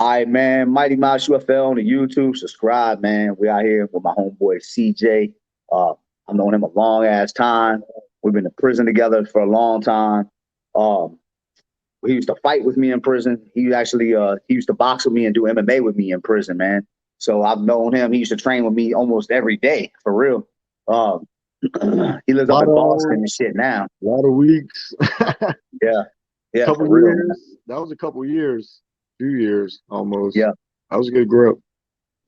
All right, man. Mighty Mouse UFL on the YouTube. Subscribe, man. We out here with my homeboy CJ. I've known him a long ass time. We've been in prison together for a long time. Um, he used to fight with me in prison. He used to box with me and do MMA with me in prison, man. So I've known him. He used to train with me almost every day, for real. Um, he lives up Lot in of Boston and shit now. lot of weeks, Yeah, yeah, couple for real, man. years. That was a couple years, 2 years almost. Yeah. That was a good grip.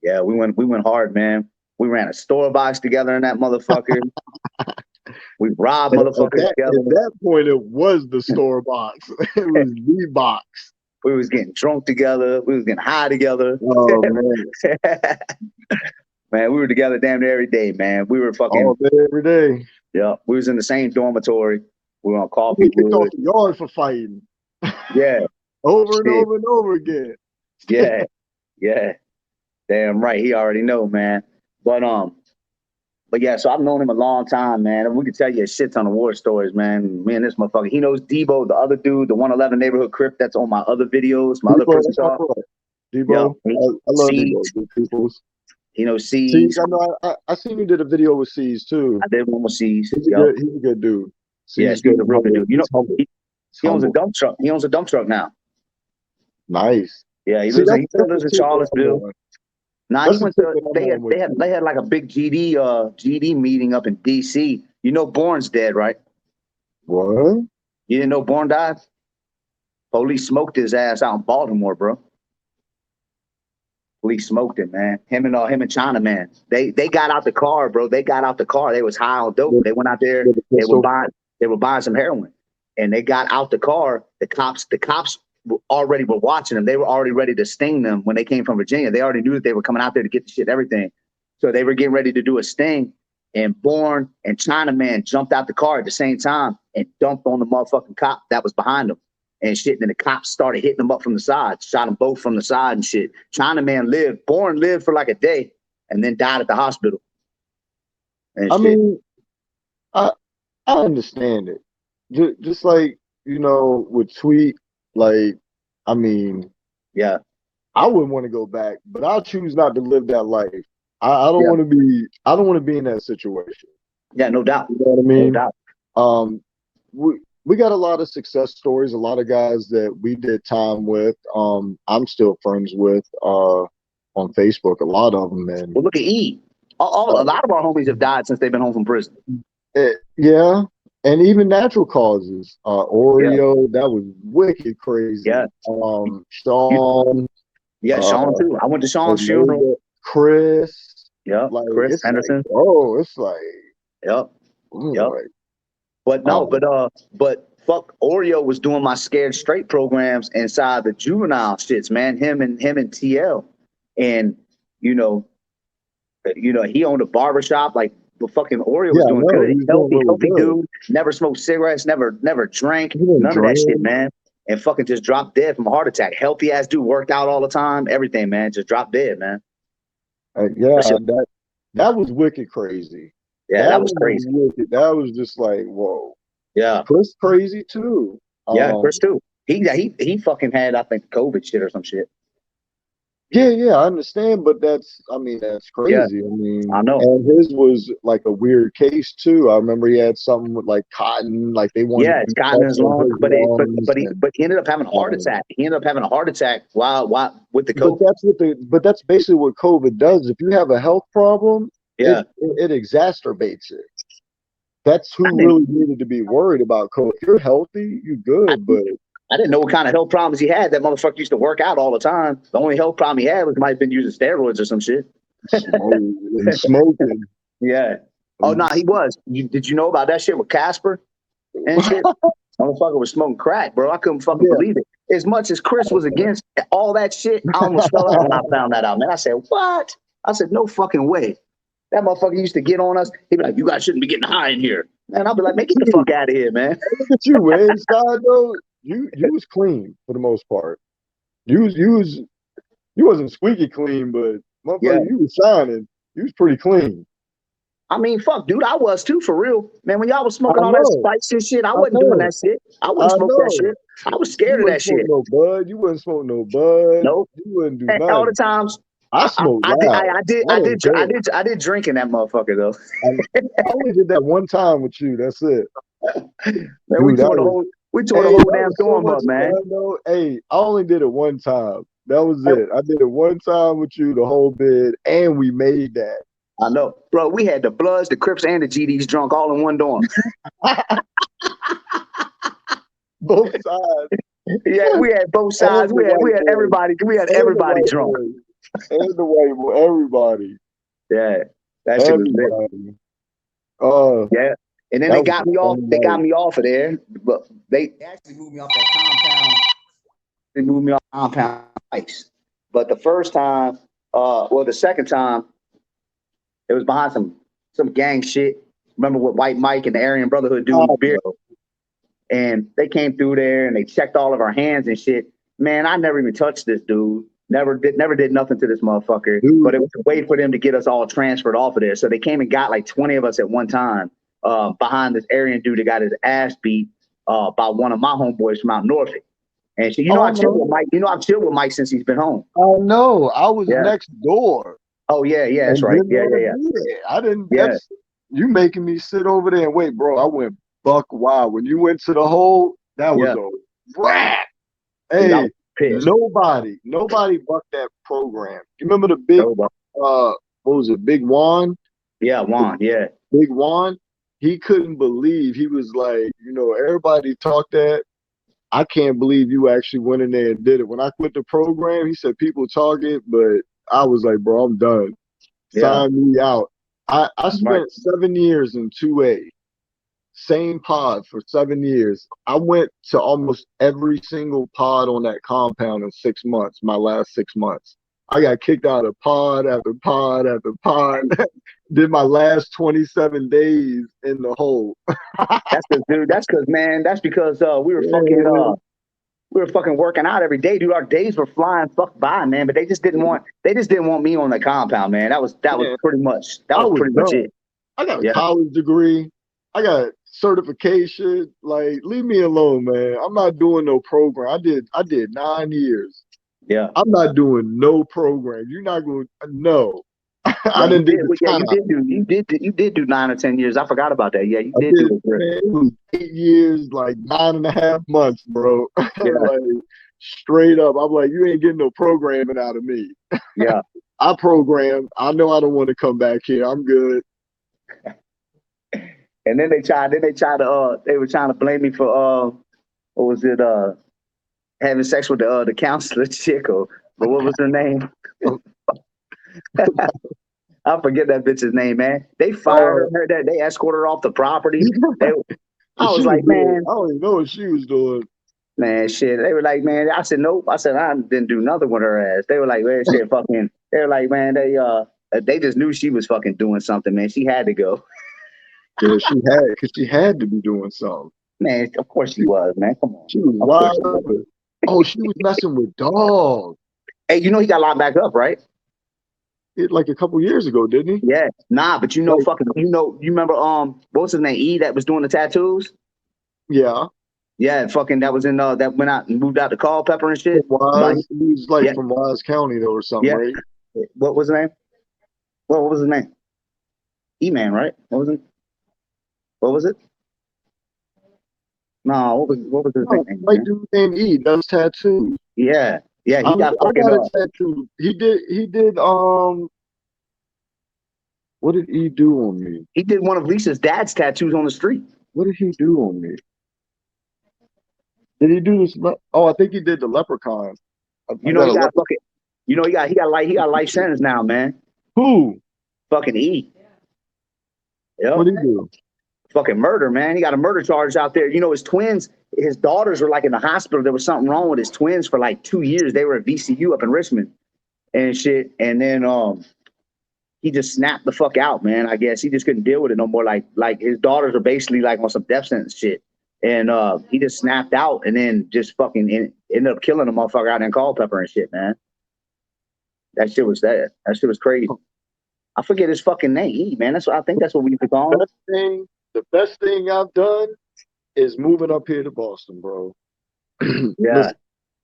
Yeah, we went hard, man. We ran a store box together in that motherfucker. We robbed At, at motherfuckers that together. at that point, it was the store box. It was the box. We was getting drunk together. We was getting high together. Oh man, Man, we were together damn near every day, man. We were all fucking, day, every day. yeah. We was in the same dormitory. We were on We get kicked off Coffeewood. the yard for fighting Yeah, over and shit. over and over again. Yeah, yeah. Damn right. He already know, man. But But yeah, so I've known him a long time, man. And we could tell you a shit ton of war stories, man. Me and this motherfucker. He knows Debo, the other dude, the 111 neighborhood crip that's on my other videos, my other Debo, prison that's my talk. boy. Yo, Debo, I love Debo. Seeds. Good peoples. He knows Seas, Seeds. I know. I seen you did a video with Seas too. I did one with Seeds. He's a Yo. good. He's a good dude. Yeah, Seas Seeds good. a real good Humble. dude. He's humble. He's He owns a humble. dump truck. He owns a dump truck now. Nice. Yeah, See, he still that's lives the in tip that I'm Charlottesville. on. Nah, he That's the went tip to that I'm on with you. they had like a big GD meeting up in DC. You know Bourne's dead, right? What? You didn't know Bourne died? Police smoked his ass out in Baltimore, bro. Police smoked him, man. Him and China, man. They got out the car, bro. They got out the car. They was high on dope. With, They went out there. with the They were pistol? buying they were buying some heroin, and they got out the car. The cops already were watching them. They were already ready to sting them when they came from Virginia. They already knew that they were coming out there to get the shit, everything. So they were getting ready to do a sting, and Bourne and China Man jumped out the car at the same time and dumped on the motherfucking cop that was behind them and shit. And then the cops started hitting them up from the side, shot them both from the side and shit. China Man lived. Bourne lived for like a day and then died at the hospital and I shit. mean, I I understand it. Just like with Tweet, like I mean, Yeah, I wouldn't want to go back, but I choose not to live that life. I don't yeah, want to be. I don't want to be in that situation. yeah. No doubt, You know what I no mean? doubt. Um, we got a lot of success stories. A lot of guys that we did time with. I'm still friends with on Facebook. A lot of them, and Well, look at E. A lot of our homies have died since they've been home from prison. yeah, and even natural causes. Yeah, Oreo, that was wicked yeah. crazy. You, Sean, yeah, uh, Sean too. I went to Sean's funeral. Omega, Chris. Yeah, Like Chris it's like, Henderson. oh, it's like, Yep, yep. like, But no, um, but fuck, Oreo was doing my Scared Straight programs inside the juvenile shits, man. Him and TL, and you know, he owned a barbershop. Like the fucking Oreo yeah, was I doing know good. he's doing Healthy, really healthy good. dude. Never smoked cigarettes. Never drank. He didn't None of that shit, drink. man. And fucking just dropped dead from a heart attack. Healthy ass dude, worked out all the time. Everything, man. Just dropped dead, man. Yeah, That shit, that was wicked crazy. yeah, That that was one was crazy. wicked. That was just like, whoa. Yeah, Chris crazy too. yeah, Chris too. He fucking had, I think, COVID shit or some shit. Yeah, I understand, but I mean, that's Yeah, crazy. I I mean, know. and his was like a weird case too. I remember he had something with like cotton, like they wanted Yeah, to it's do gotten his tests on lungs, his but lungs, and he ended up having a heart um, attack. He ended up having a heart attack while with the but COVID. that's basically what COVID does. If you have a health problem, Yeah, it exacerbates it. That's I who didn't really needed to be worried about COVID. If you're healthy, you're I, good, but I didn't know what kind of health problems he had. That motherfucker used to work out all the time. The only health problem he had was might have been using steroids or some shit. smoking. Yeah. Oh no, he was. Did you know about that shit with Casper and shit? Motherfucker was smoking crack, bro. I couldn't fucking Yeah, believe it. As much as Chris was against all that shit, I almost fell out when I found that out, man. I said, "What?" I said, "No fucking way." That motherfucker used to get on us. He'd be like, "You guys shouldn't be getting high in here." Man, I'll be like, "Man, get the dude, fuck out of here, man." look at you, man. Inside though, you was clean for the most part. You wasn't squeaky clean, but Yeah, motherfucker, you was shining. You was pretty clean. I mean, fuck, dude, I was too, for real. Man, when y'all was I smoking all that know, spice and shit, I I wasn't doing know, that shit. I wouldn't I smoke that know. shit. I was You scared of wouldn't that smoke shit. no bud. You wouldn't smoke no bud. Nope. You wouldn't do And all the nothing. times, I smoked loud. I didn't care. I did drink in that motherfucker though. I only did that one time with you. That's it. Man, Dude, that was, we tore the hey, whole that damn was so dorm much up, man. fun, though. Hey, I only did it one time. That was it. I did it one time with you, the whole bid, and we made that. I know, bro. We had the Bloods, the Crips, and the GDs drunk all in one dorm. Both sides. Yeah, we had both sides. And the We white had boys. everybody. We had And the everybody white drunk. boys. And the white boy. Everybody. Yeah, that shit was lit. Everybody. Yeah, and then That they was got a me off. fun They got night. me off of there, but they actually moved me off that compound. They moved me off the compound twice. But the first time, the second time, it was behind some gang shit. Remember what White Mike and the Aryan Brotherhood I dude, Beard, know. and they came through there and they checked all of our hands and shit. Man, I never even touched this dude. Never did nothing to this motherfucker. Dude, But it was a way for them to get us all transferred off of there. So they came and got like 20 of us at one time, behind this Aryan dude that got his ass beat by one of my homeboys from out Norfolk. And so, oh, I chilled no. with Mike. I've chilled with Mike since he's been home. I know. I was Yeah. next door Oh yeah, that's and right. didn't Yeah, want to yeah, be there. I didn't. yeah, yeah. That's you making me sit over there and wait, bro. I went buck wild when you went to the hole. That was Yeah. a wrap. Dude, I Hey, was pissed. nobody bucked that program. You remember the big Nobody. what was it, Big Juan? Yeah, Juan. Yeah, Big Juan, he couldn't believe. He was like, everybody talked that. I can't believe you actually went in there and did it. When I quit the program, he said people talk it, but I was like, bro, I'm done. yeah. Sign me out. I Right. spent 7 years in 2A, same pod for 7 years. I went to almost every single pod on that compound in 6 months, my last 6 months. I got kicked out of pod after pod after pod. Did my last 27 days in the hole. That's because, dude. That's because Yeah. we were fucking working out every day, dude. Our days were flying fuck by, man. But they just didn't want me on the compound, man. That was Man, I was pretty much done. it. I got a Yeah, college degree. I got certification. Like, leave me alone, man. I'm not doing no program. I did 9 years. yeah. I'm not doing no program. You're not going to no. Yeah, I you didn't do did. the Well, yeah, time. you did do 9 or 10 years. I forgot about that. Yeah, you I did do did, it. man, it was 8 years, like 9.5 months, bro. Yeah, Like, straight up. I'm like, you ain't getting no programming out of me. yeah. I program. I know I don't want to come back here. I'm good. And then they were trying to blame me for what was it, having sex with the counselor chick, but what was her name? I forget that bitch's name, man. They fired Uh, her. They escorted her off the property. They, I was she was like, doing, man, I don't even know what she was doing. shit. They were like, man. I said nope. I said I didn't do nothing with her ass. They were like, man, shit, fucking. They were like, man, they just knew she was fucking doing something, man. She had to go. Yeah, because she had to be doing something. Man, of course she She, was, man. Come on. she was Of course wild she was. open. Oh, she was messing with dogs. Hey, he got locked back up, right? Like a couple years ago, didn't he? Yeah. Nah, but Like, you remember what was his name? E that was doing the tattoos? yeah. Yeah, fucking that was in that went out and moved out to Culpeper and From shit. But Wise, he was like yeah, from Wise County though, or something, yeah. right? What was his name? What was his name? E Man, right? What was it? What was it? No, what was his No, name, white man? dude named E does tattoos. Yeah. Yeah, he got I fucking got a tattoo. He did what did he do on me? he did one of Lisa's dad's tattoos on the street. What did he do on me? Did he do this? Oh, I think he did the leprechaun. I got He a got leprechaun. fucking he got life sentence now, man. Who? Fucking E. What Yep. did he do? Fucking murder, man. He got a murder charge out there. His twins, his daughters were like in the hospital. There was something wrong with his twins for like 2 years. They were at VCU up in Richmond and shit. And then he just snapped the fuck out, man. I guess he just couldn't deal with it no more. Like his daughters are basically like on some death sentence shit. And he just snapped out and then just fucking ended up killing a motherfucker out in Culpeper and shit, man. That shit was crazy. I forget his fucking name, man. That's what I think. That's what we used to call him. The best thing I've done is moving up here to Boston, bro. Yeah, Listen, getting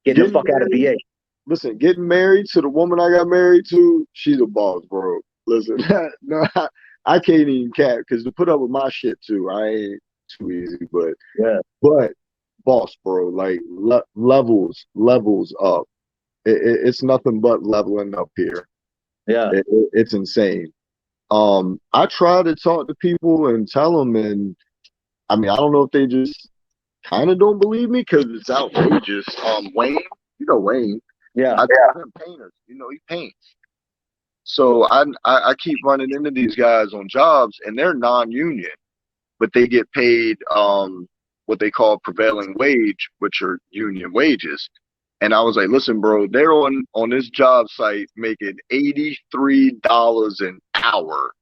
the getting fuck out of married, BA. listen, getting married to the woman I got married to, she's a boss, bro. Listen, no, I can't even cap because to put up with my shit too, I ain't too easy, Yeah, but boss, bro, like levels up. It's nothing but leveling up here. yeah. It's insane. I try to talk to people and tell them, and I mean, I don't know if they just kind of don't believe me because it's outrageous. Wayne, you know Wayne. Yeah. I tell him painters, he paints. So I keep running into these guys on jobs, and they're non-union, but they get paid what they call prevailing wage, which are union wages. And I was like, listen, bro, they're on this job site making $83 an hour.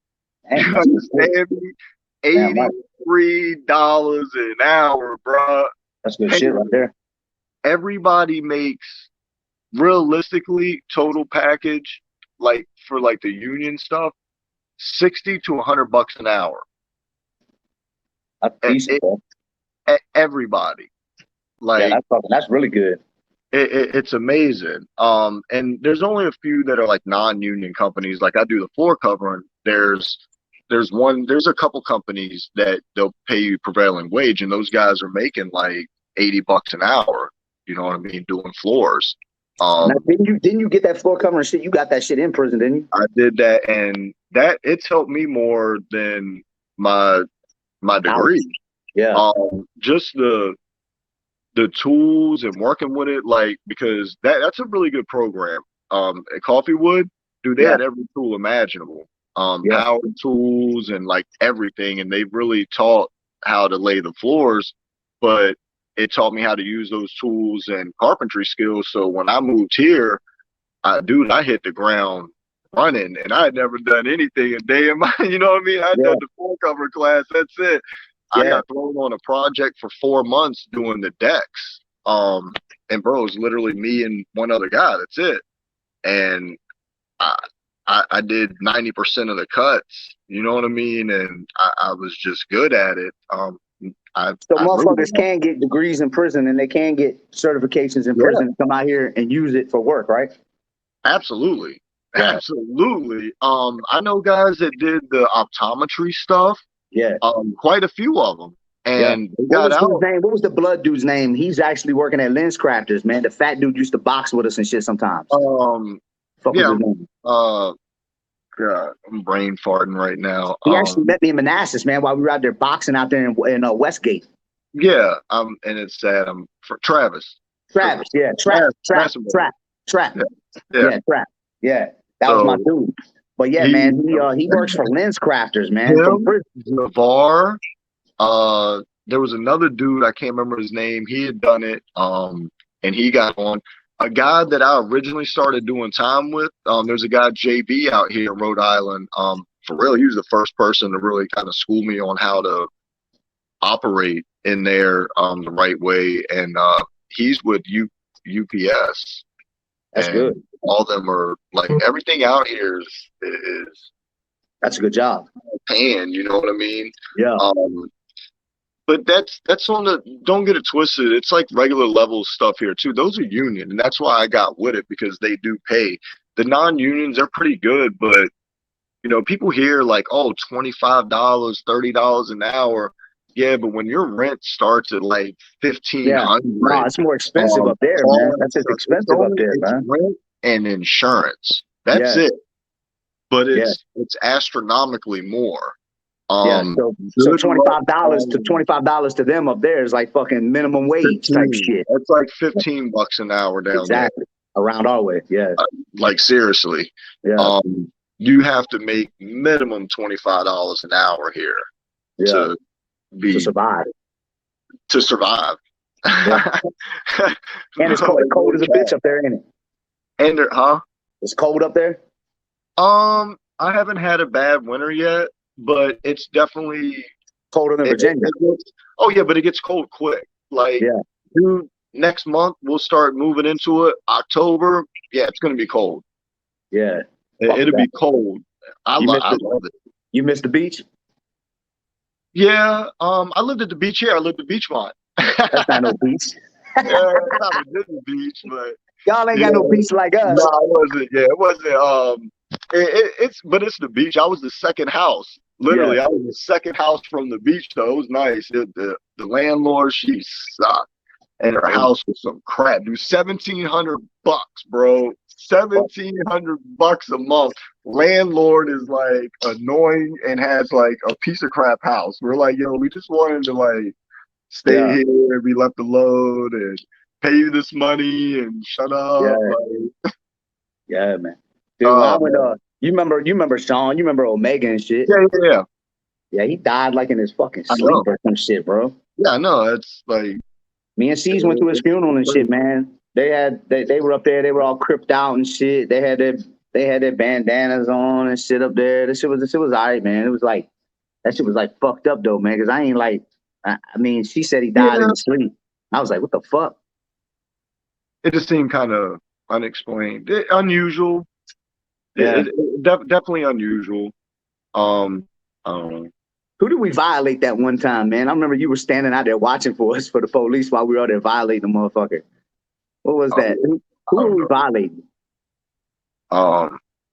Damn, You that's good. understand me? Damn right. $83 an hour, bro. That's good shit right Painters. there. Everybody makes realistically total package, like for like the union stuff, 60 to $100 an hour. That's decent, bro. Everybody. Yeah, Like that's really good. it's amazing. And there's only a few that are like non-union companies. Like I do the floor covering. There's a couple companies that they'll pay you prevailing wage, and those guys are making like $80 an hour. You know what I mean? Doing floors. Now, didn't you get that floor covering shit? You got that shit in prison, didn't you? I did that, and that it's helped me more than my degree. Yeah. Just the tools and working with it, like because that's a really good program. At Coffeewood, dude, they Yeah. had every tool imaginable. Yeah. Power tools and like everything, and they really taught how to lay the floors, but it taught me how to use those tools and carpentry skills. So when I moved here, I hit the ground running, and I had never done anything a day in my, you know what I mean? I Yeah. done the floor cover class. That's it. I Yeah. got thrown on a project for 4 months doing the decks. And bro, it's literally me and one other guy. That's it. And I, I did 90% of the cuts. You know what I mean? And I was just good at it. So I really, motherfuckers can get degrees in prison and they can get certifications in yeah, prison and come out here and use it for work, right? absolutely. Yeah. Absolutely. I know guys that did the optometry stuff. Yeah. Quite a few of them, Yeah. and they What got was his out. name? What was the blood dude's name? He's actually working at Lens Crafters, man. The fat dude used to box with us and shit sometimes. Fuck was Yeah, his name? God, I'm brain farting right now. He actually met me in Manassas, man, while we were out there boxing out there in Westgate. Yeah, and it's sad. I'm for Travis. Travis, yeah, Trap. Yeah. Yeah, Trap. Yeah, that was my So dude. But yeah, he, man, he works for Lens Crafters, man, from him, prison. Navar. There was another dude, I can't remember his name. He had done it. And he got on. A guy that I originally started doing time with. There's a guy JB out here in Rhode Island. For real, he was the first person to really kind of school me on how to operate in there the right way. And he's with UPS. That's And good. all of them are like everything out here is That's a good job. paying, you know what I mean? Yeah, But that's on the, don't get it twisted. It's like regular level stuff here too. Those are union, and that's why I got with it because they do pay. The non-unions are pretty good, but people hear like, oh, $25, $30 an hour. Yeah, but when your rent starts at like yeah. 1,500, No, it's more expensive up there, all man. that That's just stuff, it's expensive up only there, it's man. rent and insurance. That's Yeah, it. But yeah, it's astronomically more. yeah. So Good luck $25 to finding $25 to them up there is like fucking minimum wage type 15. shit. It's like $15 an hour down there. Exactly. Around our way. Yeah, Like seriously, yeah, you have to make minimum $25 an hour here yeah. to To be survive. to survive. Yeah. And it's cold. It's cold as a bitch up there, ain't it? And huh? It's cold up there. I haven't had a bad winter yet, but it's definitely Colder than Virginia. oh yeah, but it gets cold quick. Like, Yeah, dude, next month we'll start moving into it. October, yeah, it's gonna be cold. yeah. Fuck It'll that. be cold. You missed I the love it. you missed the beach. Yeah, I lived at the beach here. I lived at Beachmont. That's not no beach. Yeah, it's not a Disney beach, but Y'all ain't yeah, got no beach like no, us. it wasn't. Yeah, it wasn't. But it's the beach. I was the second house. Yeah. Literally, I was the second house from the beach. Though it was nice. The landlord, she sucked, and her Oh, house was some crap. Dude, $1,700, bro. $1,700 a month. Landlord is like annoying and has like a piece of crap house. We're like, yo, we just wanted to like stay yeah. here, be left alone, and pay you this money and shut up. Yeah. Like, Yeah, man. Dude, when I oh went man, you remember Sean, you remember Omega and shit. yeah. Yeah, he died like in his fucking I sleep know. or some shit, bro. Yeah, I know. It's like Me and C's went to his funeral it's and shit, crazy. man. They were up there, they were all cripped out and shit. They had their bandanas on and shit up there. This shit was all right, man. It was like that shit was like fucked up though, man. Cause I ain't like I mean, she said he died in Yeah, his sleep. I was like, what the fuck? it just seemed kind of unexplained, unusual. Yeah. Definitely unusual. I don't know. Who did we violate that one time, man? I remember you were standing out there watching for us for the police while we were out there violating the motherfucker. What was that? Who I were don't we know. violating?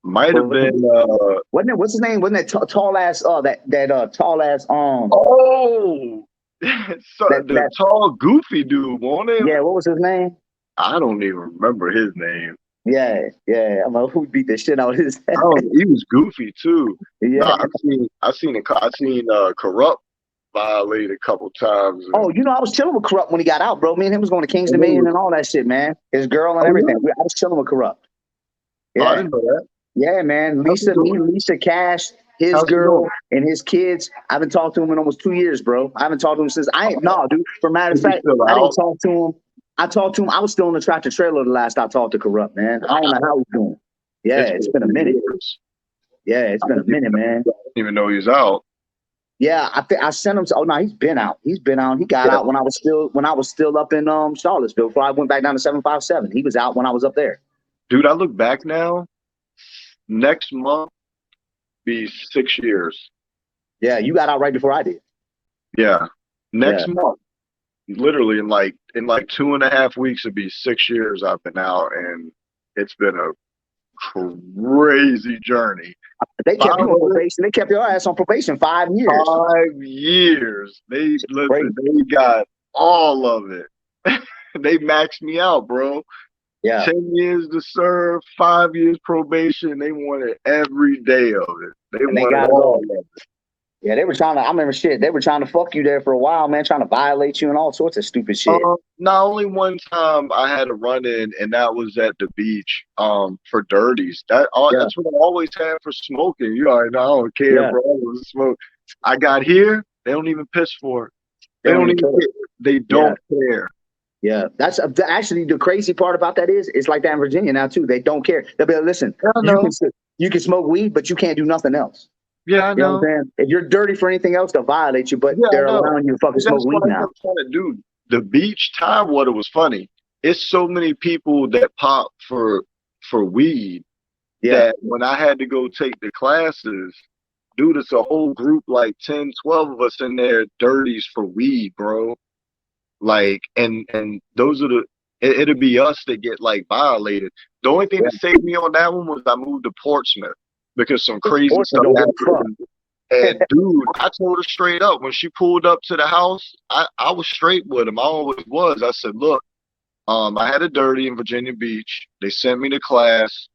Might have been. Wasn't it? What's his name? Wasn't that tall ass? That tall ass. Oh, so That the that. tall, goofy dude, won't it? Yeah. What was his name? I don't even remember his name. Yeah. Yeah. I'm like, who beat the shit out of his head? Oh, he was goofy too. No, Yeah. I seen Corrupt violate a couple times. Oh, And, I was chilling with Corrupt when he got out, bro. Me and him was going to King's Dominion oh, and all that shit, man. His girl and oh, everything. really? I was chilling with Corrupt. Oh, I Yeah. didn't know that. Yeah, man. How's he doing? Lisa Cash, his How's he doing? girl, and his kids. I haven't talked to him in almost 2 years, bro. I haven't talked to him since no, dude. For matter of Is he fact, still I didn't out? talk to him. I talked to him. I was still in the tractor trailer the last I talked to Corrupt, man. I don't know how he's doing. Yeah, It's been it's a been a few minute. years. Yeah, it's I been a minute, man. didn't even know he's out. Yeah, I sent him. Oh no, he's been out. He's been out. He got Yeah, out when I was still up in Charlottesville before I went back down to 757. He was out when I was up there. dude. I look back now. Next month be 6 years. Yeah, you got out right before I did. Yeah, Yeah. next month. Literally in like 2.5 weeks it'd be 6 years I've been out, and it's been a crazy journey. They kept you on 5 probation. They kept your ass on probation 5 years. 5 years. They Crazy. listen, they got all of it. They maxed me out, bro. Yeah. 10 years to serve, 5 years probation. They wanted every day of it. They And they wanted got it all all. of it. Yeah, they were trying to. I remember shit. They were trying to fuck you there for a while, man. Trying to violate you and all sorts of stupid shit. Not only one time I had a run in, and that was at the beach. For dirties. Yeah, That's what I always had for smoking. You already know I don't care, yeah. bro. I was smoke. I got here. They don't even piss for it. They They don't don't even even care. care. They Yeah, don't care. yeah. That's actually the crazy part about that is it's like that in Virginia now too. They don't care. They'll be like, listen, Yeah, I you can know. you can smoke weed, but you can't do nothing else. Yeah, I You know what know. I'm saying? If you're dirty for anything else, they'll violate you, but Yeah, I they're know. allowing you to fucking And smoke that's what weed I now. kept trying to do. The beach tide water was funny. It's so many people that pop for weed Yeah, that when I had to go take the classes, dude, it's a whole group, like 10, 12 of us in there, dirties for weed, bro. Like, and those are it'll be us that get like violated. The only thing yeah. that saved me on that one was I moved to Portsmouth because some This crazy Portland stuff don't give a fuck. happened. And dude, I told her straight up when she pulled up to the house, I was straight with him. I always was. I said, look, I had a dirty in Virginia Beach. They sent me to class.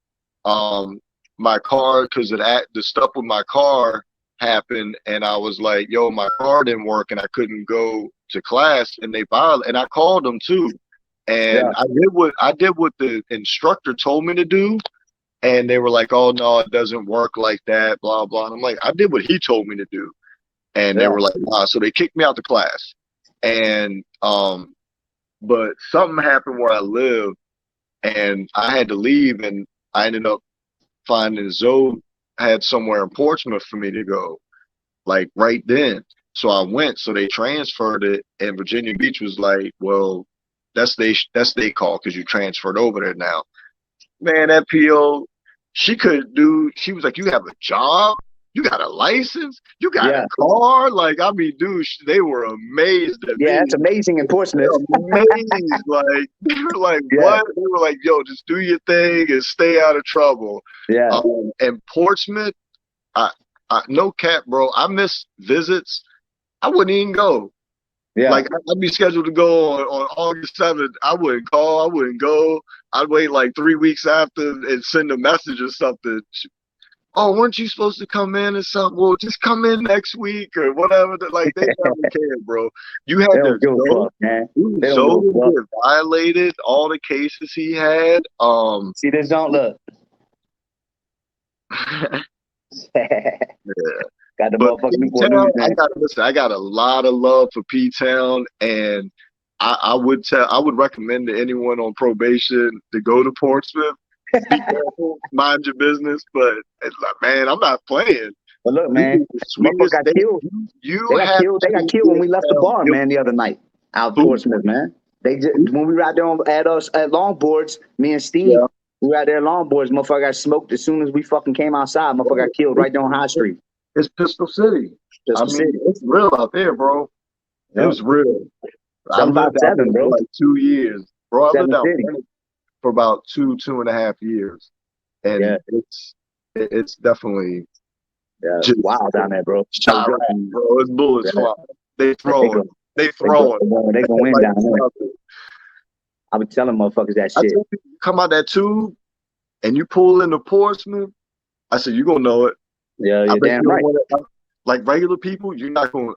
Um, my car, because of that, the stuff with my car happened, and I was like, yo, my car didn't work, and I couldn't go to class, and they violated, and I called them too, Yeah, and I did what the instructor told me to do, and they were like, oh no, it doesn't work like that, blah blah. And I'm like, I did what he told me to do, and they yeah. were like, nah. So they kicked me out the class, and but something happened where I live, and I had to leave, and I ended up finding Zoe had somewhere in Portsmouth for me to go, like right then. So I went. So they transferred it, and Virginia Beach was like, "Well, that's they call because you transferred over there now." Man, that PO she could do. She was like, "You have a job, you got a license, you got Yeah. a car." Like, I mean, dude, they were amazed at Yeah, me. that's amazing in Portsmouth. They're amazed. Like, they were like, Yeah. "What?" They were like, "Yo, just do your thing and stay out of trouble." Yeah. And Portsmouth, I, no cap, bro. I miss visits. I wouldn't even go. Yeah. Like, I'd be scheduled to go on August 7th. I wouldn't call. I wouldn't go. I'd wait like 3 weeks after and send a message or something. Oh, weren't you supposed to come in or something? Well, just come in next week or whatever. Like, they never cared, bro. You They had don't give a to fuck, man. They don't Zoe give a fuck. get violated. All the cases he had. See, this don't look. Yeah. Got the But motherfucking Newport P-Town, News, man. I got a lot of love for P-Town, and I would recommend to anyone on probation to go to Portsmouth. Be careful, mind your business, but man, I'm not playing. But look, man, motherfucker got killed. They got killed when we left the bar, man, the other night out in Portsmouth, man. They just, when we were out there at longboards, me and Steve, Yeah. we were out there longboards. Motherfucker got smoked as soon as we fucking came outside. Motherfucker got killed right there on High Street. It's Pistol City. Pistol City. It's real out there, bro. It was real. I lived out there for like 2 years, bro. I lived out there for about 2.5 years, and it's definitely just wild down there, bro. Shot bro. It's bullets flying. They throwing. They go in down there. I was telling motherfuckers that shit. I tell people, come out that tube and you pull into Portsmouth. I said, you're gonna know it. Yeah, you're damn right. Like regular people, you're not gonna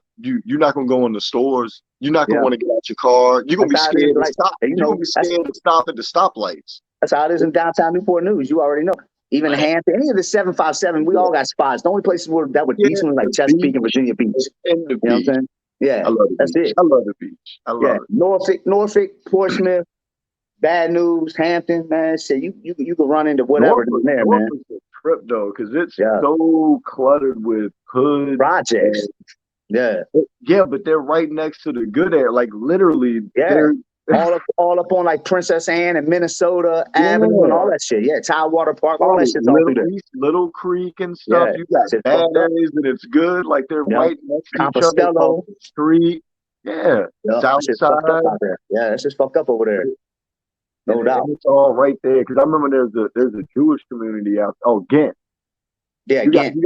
go in the stores. You're not gonna want to get out your car. You're gonna be scared to stop. You're gonna be scared to stop at the stoplights. That's how it is in downtown Newport News. You already know. Even Hampton, any of the 757, we all got spots. The only places that were decent like Chesapeake and Virginia Beach. And the beach. You know what I'm saying? Yeah, I love the that's beach. it. I love the beach. I love it. Norfolk, Portsmouth, Bad News, Hampton, man. Shit, you can run into whatever there, man. A trip though, because it's so cluttered with hood projects. Yeah, but they're right next to the good air. Like literally, they're all up on like Princess Anne and Minnesota Avenue and all that shit. Yeah, Tidewater Park, all that shit's all through there. Little Creek and stuff. You got bad areas and it's good. Like they're right next to each other on the street. Yeah, South side. Yeah, it's just fucked up over there. No doubt. It's all right there. Because I remember there's a Jewish community out. Oh, Ghent. Yeah, Ghent. You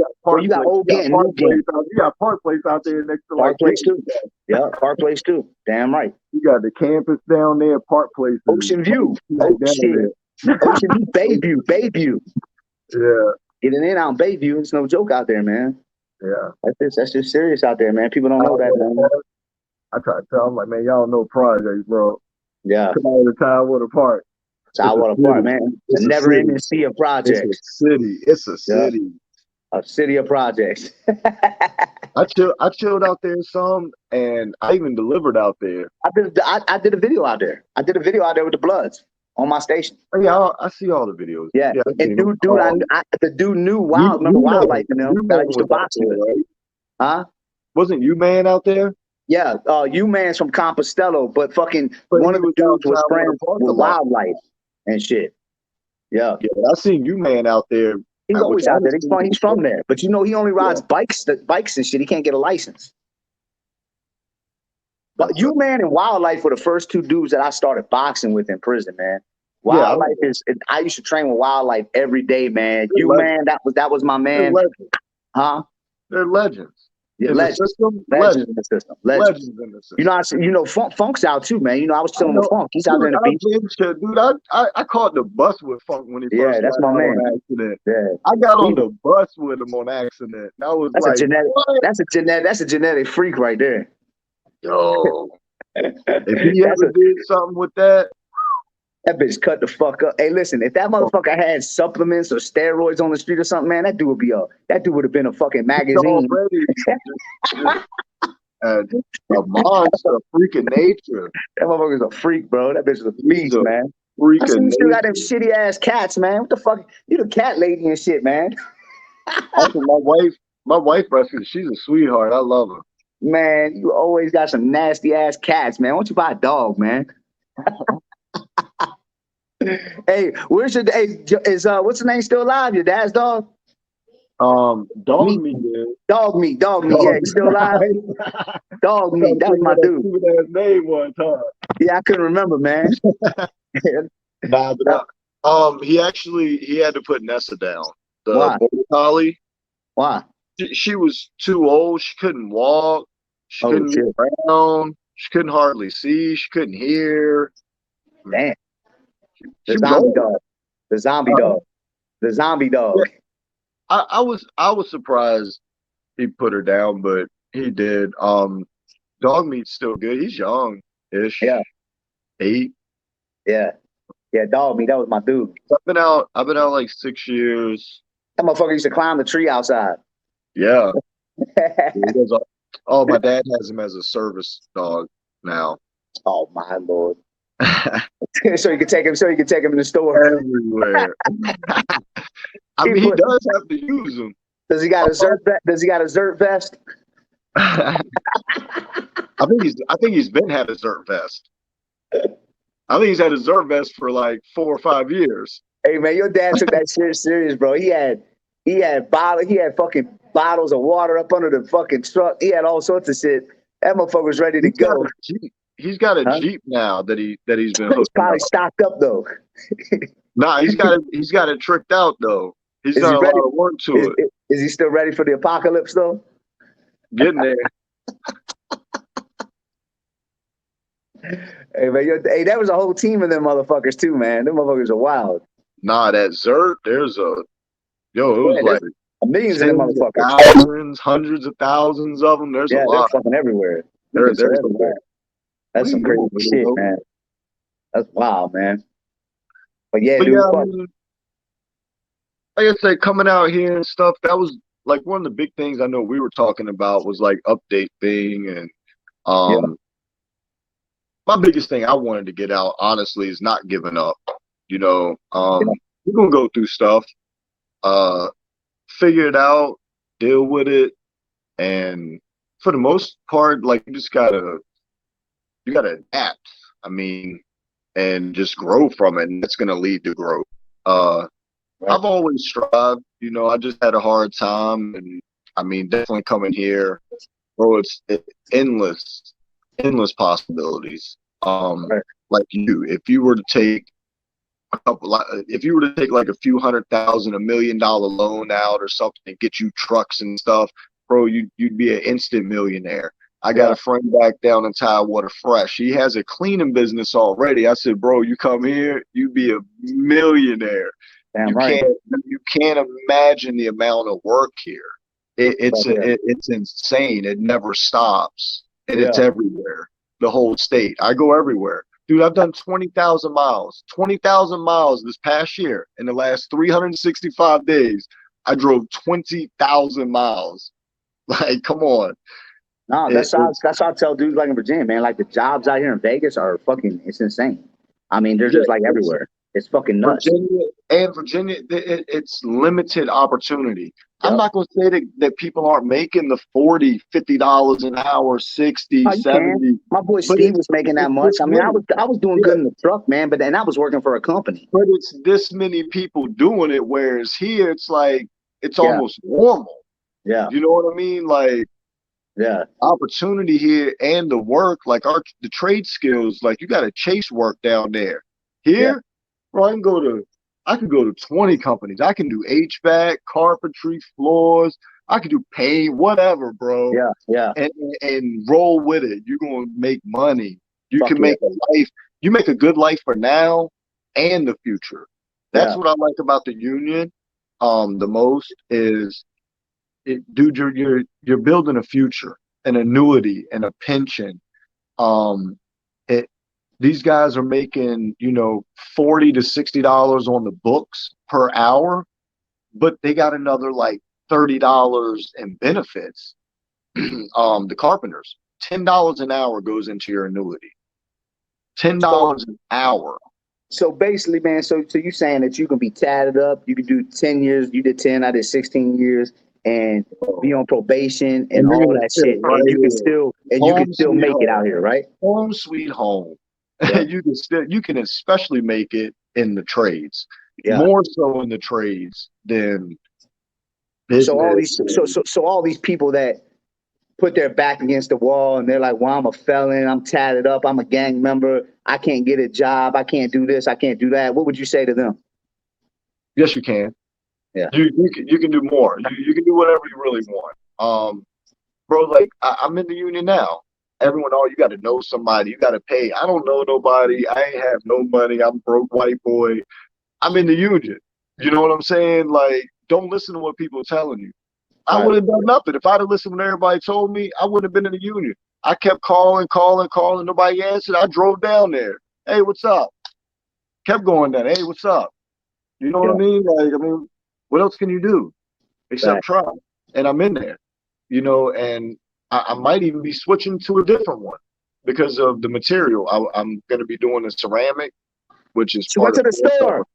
got old Ghent. You got Park Place out there next to Park Place too. Yeah, Park Place too. Damn right. You got the campus down there, Park Place. Ocean View. Oh shit. Ocean View, Bayview. Yeah. Getting in out in Bayview, it's no joke out there, man. Yeah. That's just serious out there, man. People don't know that, man. I try to tell them, like, man, y'all know projects, bro. Yeah. Come out of Tidewater Park. Tidewater Park, man. It's a never-ending sea of projects. It's a city. A city of projects. I chilled out there some, and I even delivered out there. I did a video out there. I did a video out there with the Bloods on my station. Oh, yeah, I see all the videos. Yeah, and the dude knew Wildlife in them. I used to box with. Right? Huh? Wasn't you man out there? Yeah, you man's from Compostela, but one of the dudes was friends with Wildlife and shit. Yeah, I seen you man out there. He's always out there. He's from there, but he only rides bikes and shit. He can't get a license. But you man and Wildlife were the first two dudes that I started boxing with in prison, man. Wildlife I used to train with Wildlife every day, man. Man, that was my man. Huh? They're legends. Yeah, legends in the system. Legends in the system. You know, Funk's out too, man. I was chilling with Funk. He's out there in the beach. Dude, I caught the bus with Funk when he first that's my man. Accident. Yeah, I got on the bus with him on accident. That's a genetic freak right there. Yo, if he ever did something with that bitch cut the fuck up. Hey, listen, if that motherfucker had supplements or steroids on the street or something, man, that dude would have been a fucking magazine. A monster, a freak of nature. That motherfucker's a freak, bro. That bitch is a beast, man. Freak of nature. You still got them shitty ass cats, man. What the fuck? You the cat lady and shit, man. my wife breastfeeds. She's a sweetheart. I love her. Man, you always got some nasty ass cats, man. Why don't you buy a dog, man? Hey, where's your is what's the name still alive? Your dad's dog? Dog Meat, meat is dog meat. Yeah, dog. he's still alive. Dog meat. Trying to That was think my what that dude. stupid ass name was, huh? Yeah, I couldn't remember, man. Nah, but he had to put Nessa down. The Why? border collie. Why? She was too old. She couldn't walk. She Oh couldn't move shit! around. She couldn't hardly see. She couldn't hear. Damn. The She was zombie old. dog. The zombie Uh, dog. The zombie yeah, dog. I was surprised he put her down, but he did. Dog meat's still good. He's young ish, Yeah, 8. yeah, yeah. Dog meat. That was my dude. I've been out like 6 years. That motherfucker used to climb the tree outside. Yeah. He does oh, my dad has him as a service dog now. Oh my lord! So you could take him. So you could take him in the store. Everywhere. I He mean, he put. does have to use them. Does he got a zert? Does he got a zert vest? I think he's been had a Zert vest. I think he's had a Zert vest for like 4 or 5 years. Hey man, your dad took that shit serious, bro. He had fucking bottles of water up under the fucking truck. He had all sorts of shit. That motherfucker was ready to He's got go. a Jeep. He's got a Huh? Jeep now that he's been He's hooking probably up. stocked up though. Nah, he's got it tricked out though. He's Is done he a ready? lot of work to Is, it. is he still ready for the apocalypse though? Getting there. Hey man, hey, that was a whole team of them motherfuckers too, man. Them motherfuckers are wild. Nah, that Zert, it was Yeah, there's like millions of them tens of motherfuckers. thousands, hundreds of thousands of them. There's a Yeah, they're lot. fucking everywhere. They're There's a everywhere. lot. That's some crazy shit, man. That's wild, man. But yeah, But dude, yeah, I fuck. mean, like I say, coming out here and stuff, that was like one of the big things I know we were talking about was like update thing. And Yeah, my biggest thing I wanted to get out, honestly, is not giving up. You know, yeah, we're gonna go through stuff, uh, figure it out, deal with it, and for the most part, like you gotta adapt. I mean, and just grow from it, and that's gonna lead to growth. Uh, right. I've always strived, I just had a hard time, and I mean, definitely coming here, bro, it's endless possibilities. Right. Like if you were to take if you were to take like a few $100,000, $1 million loan out or something and get you trucks and stuff, bro, you'd be an instant millionaire. I got Yeah, a friend back down in Tidewater Fresh. He has a cleaning business already. I said, bro, you come here, you be a millionaire. damn You right. can't imagine the amount of work here. Right there. It's insane. It never stops, and it's Yeah. everywhere. The whole state. I go everywhere, dude. I've done 20,000 miles. 20,000 miles this past year. In the last 365 days, I drove 20,000 miles. Like, come on. No, that's how I tell dudes like in Virginia, man. Like the jobs out here in Vegas are fucking, it's insane. I mean, they're Yeah, just like everywhere. It's fucking nuts. Virginia, it's limited opportunity. I'm Yep. not going to say that people aren't making the $40, $50 an hour, 60, Oh, you can. 70, My boy but Steve was making that it's much. this I mean, many. I was doing Yeah, good in the truck, man, but then I was working for a company. but it's this many people doing it, whereas here it's like it's Yeah, almost normal. yeah, You know what I mean? Like yeah, opportunity here and the work, like the trade skills, like you got to chase work down there. yeah, Here, bro, I can go to 20 companies. I can do HVAC, carpentry, floors. I can do paint, whatever, bro, yeah, yeah. and roll with it. You're gonna make money. You Fuck can yeah, make a life. You make a good life for now and the future. That's yeah, what I like about the union. The most is dude, you're building a future, an annuity, and a pension. Um, it, these guys are making, $40 to $60 on the books per hour, but they got another like $30 in benefits. The carpenters, $10 an hour goes into your annuity. ten So dollars an hour. so basically, man, so you saying that you can be tatted up, you can do 10 years, you did 10, I did 16 years, and be on probation and And you're all gonna that fit shit, right in. and you can Home still sweet make it out home. here, right? Home sweet home. Yeah. You can especially make it in the trades, Yeah. more so in the trades than So all these, business. so all these people that put their back against the wall and they're like, well, I'm a felon, I'm tatted up, I'm a gang member, I can't get a job, I can't do this, I can't do that. What would you say to them? Yes, you can. Yeah. You can do more. You can do whatever you really want. Bro, like I'm in the union now. Everyone, oh, you got to know somebody. You got to pay. I don't know nobody. I ain't have no money. I'm broke white boy. I'm in the union. You know what I'm saying? Like, don't listen to what people are telling you. I Right. would have done nothing. If I'd have listened when everybody told me, I wouldn't have been in the union. I kept calling. Nobody answered. I drove down there. Hey, what's up? Kept going down. Hey, what's up? You know what Yeah. I mean? Like, I mean, what else can you do except Right. try? And I'm in there, and I might even be switching to a different one because of the material. I'm going to be doing a ceramic, which is She went part to of the haircut, store.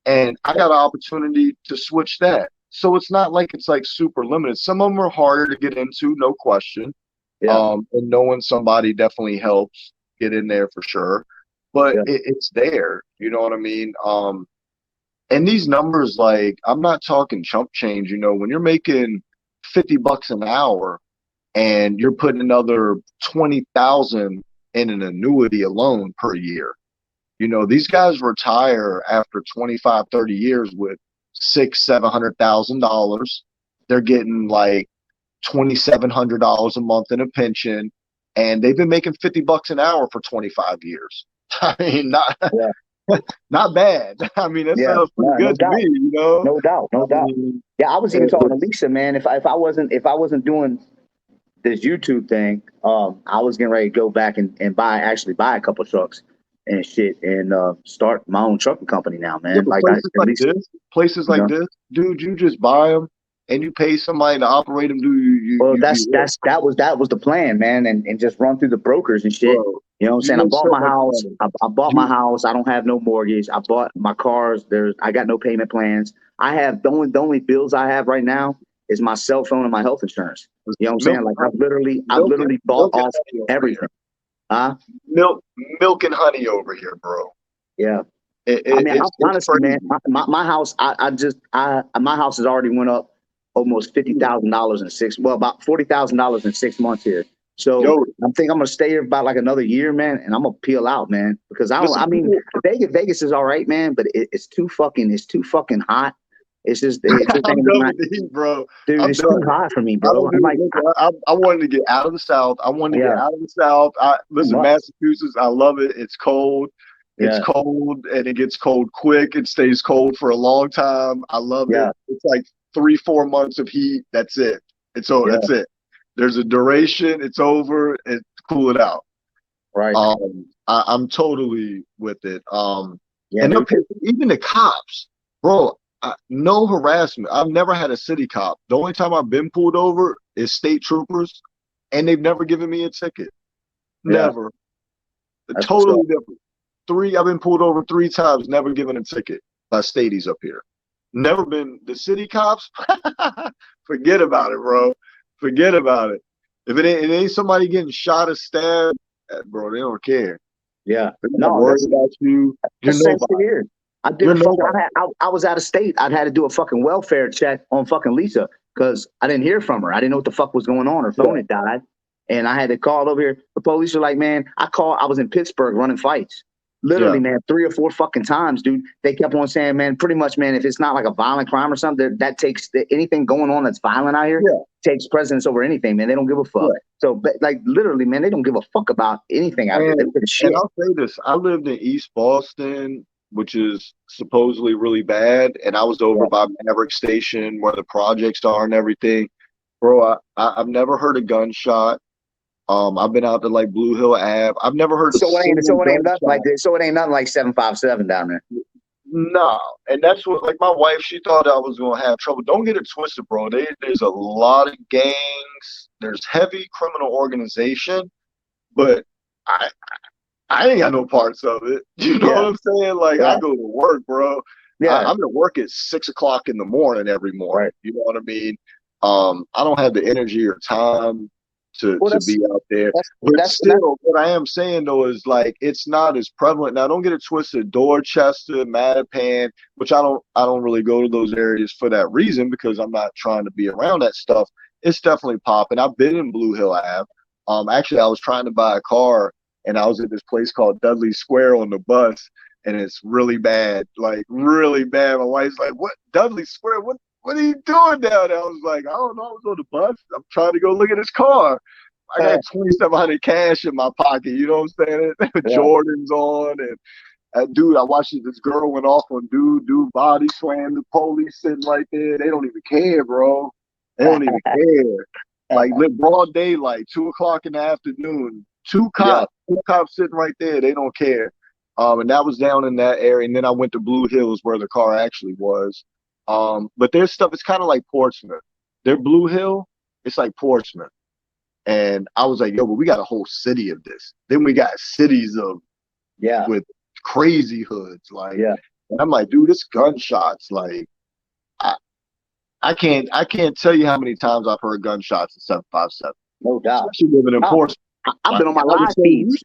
and I got an opportunity to switch that. So it's not like it's like super limited. Some of them are harder to get into, no question. Yeah. And knowing somebody definitely helps get in there for sure. But Yeah. it's there, you know what I mean? And these numbers, like, I'm not talking chump change, when you're making $50 an hour and you're putting another 20,000 in an annuity alone per year. These guys retire after 25, 30 years with $600,000, $700,000. They're getting like $2,700 a month in a pension, and they've been making $50 an hour for 25 years. I mean, Yeah. not bad. I mean, that Yeah. sounds pretty No, no good to doubt. me, No doubt. I No doubt. mean, Yeah. I was even talking to Lisa, man. If I wasn't doing this YouTube thing, I was getting ready to go back and actually buy a couple trucks and shit and start my own trucking company now, yeah, man. but Like I places at like least, this, places you like know. this, dude, you just buy them and you pay somebody to operate them. Do Well, you be rich, that was the plan, man, and just run through the brokers and shit. bro? You know what I'm You saying? I make bought so my much house. money. I bought my You house. I don't have no mortgage. I bought my cars. I got no payment plans. I have the only bills I have right now is my cell phone and my health insurance. You know what I'm saying? milk, Like I've milk, literally bought milk and off honey over here. everything. Huh? Milk, milk and honey over here, bro. Yeah. It, I it, mean, it's it's honestly, man, crazy. my house, my house has already went up almost $50,000 in about $40,000 in 6 months here. So Yo, I think I'm gonna stay here about like another year, man, and I'm gonna peel out, man, because I don't. listen, I mean, people. Vegas is all right, man, but it's too fucking hot. It just I'm ain't done not, with the heat, bro. dude. I'm It's too done. hot for me, I bro. don't I'm do like, listen, I wanted to get out of the South. I wanted to get yeah, out of the South. too Listen, much. Massachusetts, I love it. It's cold. It's Yeah, cold and it gets cold quick. It stays cold for a long time. I love yeah, it. It's like 3, 4 months of heat. That's it. yeah, That's it. There's a duration. It's over. Cool it out. right. I'm totally with it. Yeah, And up dude. here, even the cops, bro, no harassment. I've never had a city cop. The only time I've been pulled over is state troopers, and they've never given me a ticket. Yeah, Never. that's what's Totally up. different. I've been pulled over 3 times, never given a ticket by stateies up here. Never been the city cops. Forget about it, bro. Forget about it. If it ain't somebody getting shot or stabbed, bro, they don't care. Yeah, They're not no, worried about you. You're that's the same shit nobody. here. I did You're a fucking. nobody. I was out of state. I'd had to do a fucking welfare check on fucking Lisa because I didn't hear from her. I didn't know what the fuck was going on. Her phone Yeah, had died, and I had to call over here. The police were like, "Man, I called. I was in Pittsburgh running fights. yeah. Literally, man, 3 or 4 fucking times, dude. They kept on saying, man, pretty much, man, if it's not like a violent crime or something, that takes anything going on that's violent out here Yeah, takes precedence over anything, man. They don't give a fuck. yeah. So, but like literally, man, they don't give a fuck about anything out here. They And don't give a and shit. I'll say this: I lived in East Boston, which is supposedly really bad, and I was over Yeah. by Maverick Station where the projects are and everything. Bro, I've never heard a gunshot. I've been out to like Blue Hill Ave. I've never heard a single So it ain't nothing like gunshot. this. So it ain't nothing like 757 down there. No, and that's what like my wife. She thought I was gonna have trouble. Don't get it twisted, bro. There's a lot of gangs. There's heavy criminal organization, but I I ain't got no parts of it. You know what Yeah, I'm saying? Like I yeah, go to work, bro. yeah. I'm at work at 6 o'clock in the morning every morning. Right. You know what I mean? I don't have the energy or time Well, to be out there. But still, what I am saying though is like it's not as prevalent. Now, don't get it twisted. Dorchester, Mattapan, which I don't really go to those areas for that reason because I'm not trying to be around that stuff. It's definitely popping. I've been in Blue Hill Ave. Actually, I was trying to buy a car, and I was at this place called Dudley Square on the bus, and it's really bad, like really bad. My wife's like, "What Dudley Square? What are you doing down there?" I was like, "I don't know. I was on the bus. I'm trying to go look at his car. I got 2,700 cash in my pocket. You know what I'm saying? Jordan's on, and dude, I watched this girl went off on dude body slammed the police sitting right there. They don't even care, bro. They don't even care. Like broad daylight, 2 o'clock in the afternoon, two cops sitting right there. They don't care. And that was down in that area. And then I went to Blue Hills where the car actually was. But their stuff is kind of like Portsmouth. Their Blue Hill, it's like Portsmouth. And I was like, yo, but we got a whole city of this. Then we got cities of with crazy hoods. Like, and I'm like, dude, it's gunshots. Like, I can't tell you how many times I've heard gunshots in 757. No doubt. Especially living in Portsmouth. I've been on my live feeds.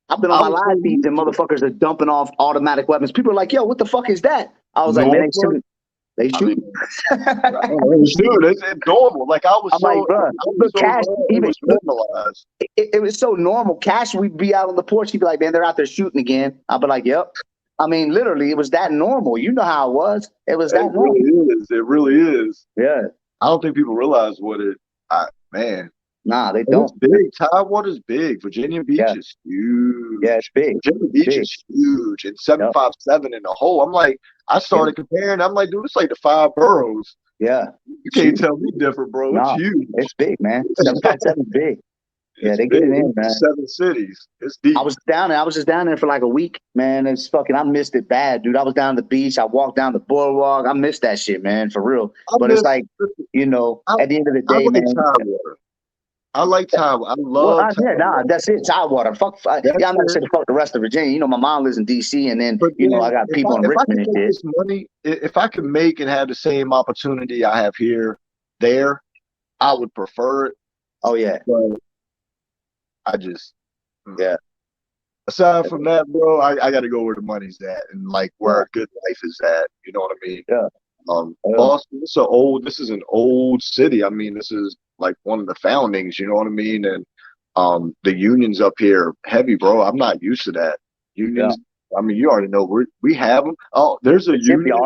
I've been on my live feeds and motherfuckers are dumping off automatic weapons. People are like, yo, what the fuck is that? I was like, man, they shoot. Dude, it's normal. Like I was like, bro, Cash, it was so normal. Cash, we'd be out on the porch. He'd be like, man, they're out there shooting again. I'd be like, yep. I mean, literally, it was that normal. You know how it was. It was that normal. It really is. Yeah. I don't think people realize what man. Nah, they don't. It's big. Tidewater's big. Virginia Beach is huge. Yeah, it's big. Virginia Beach is huge. And 757 in the whole. I'm like, I started comparing. I'm like, dude, it's like the 5 boroughs. Yeah. You can't tell me different, bro. It's huge. It's big, man. 757 is big. Yeah, they get it in, man. 7 cities. It's deep. I was just down there for like a week, man. It's fucking, I missed it bad, dude. I was down the beach. I walked down the boardwalk. I missed that shit, man, for real. It's like, you know, at the end of the day, man. I like Tidewater. I love Tidewater. That's it. Tidewater. Fuck. I'm not saying fuck the rest of Virginia. You know, my mom lives in D.C. and then, I got people in Richmond and shit. Money, if I could make and have the same opportunity I have here, I would prefer it. Oh, yeah. But aside from that, bro, I got to go where the money's at and like where a good life is at. You know what I mean? Yeah. Boston, this is an old city. I mean, this is like one of the foundings, you know what I mean? And the unions up here heavy, bro. I'm not used to that. Unions, I mean, you already know we have them. Oh, there's a union.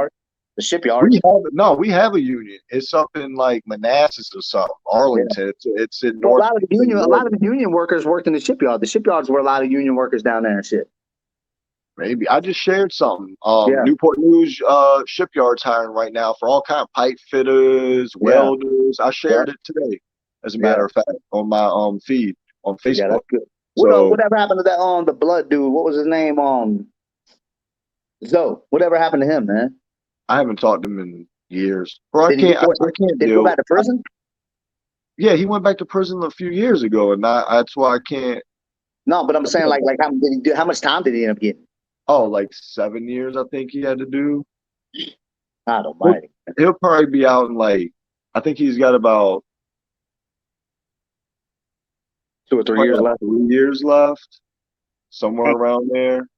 The shipyard. We have a union. It's up in like Manassas or something, Arlington. It's in North. A lot of the union workers worked in the shipyard. The shipyards were a lot of union workers down there and shit. Maybe I just shared something. Newport News shipyard's hiring right now for all kind of pipe fitters, welders. I shared it today, as a matter of fact, on my feed on Facebook. Yeah, that's good. Whatever happened to that the blood dude? What was his name? Zoe. Whatever happened to him, man? I haven't talked to him in years. Bro, I can't. Did he go back to prison? Yeah, he went back to prison a few years ago, and that's why I can't. No, but I'm saying like how much time did he end up getting? Oh, like 7 years, I think he had to do. God almighty. He'll probably be out in I think he's got about 2 or 3 years left. 3 years left, somewhere around there.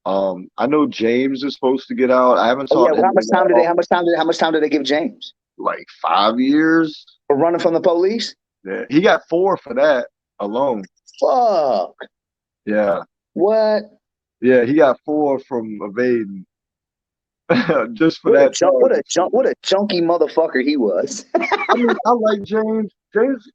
I know James is supposed to get out. I haven't talked to him. How much time did they give James? Like 5 years for running from the police. Yeah, he got 4 for that alone. Fuck. Yeah. What? Yeah, he got 4 from evading. Just for that. What a chunky motherfucker he was. I mean, I like James.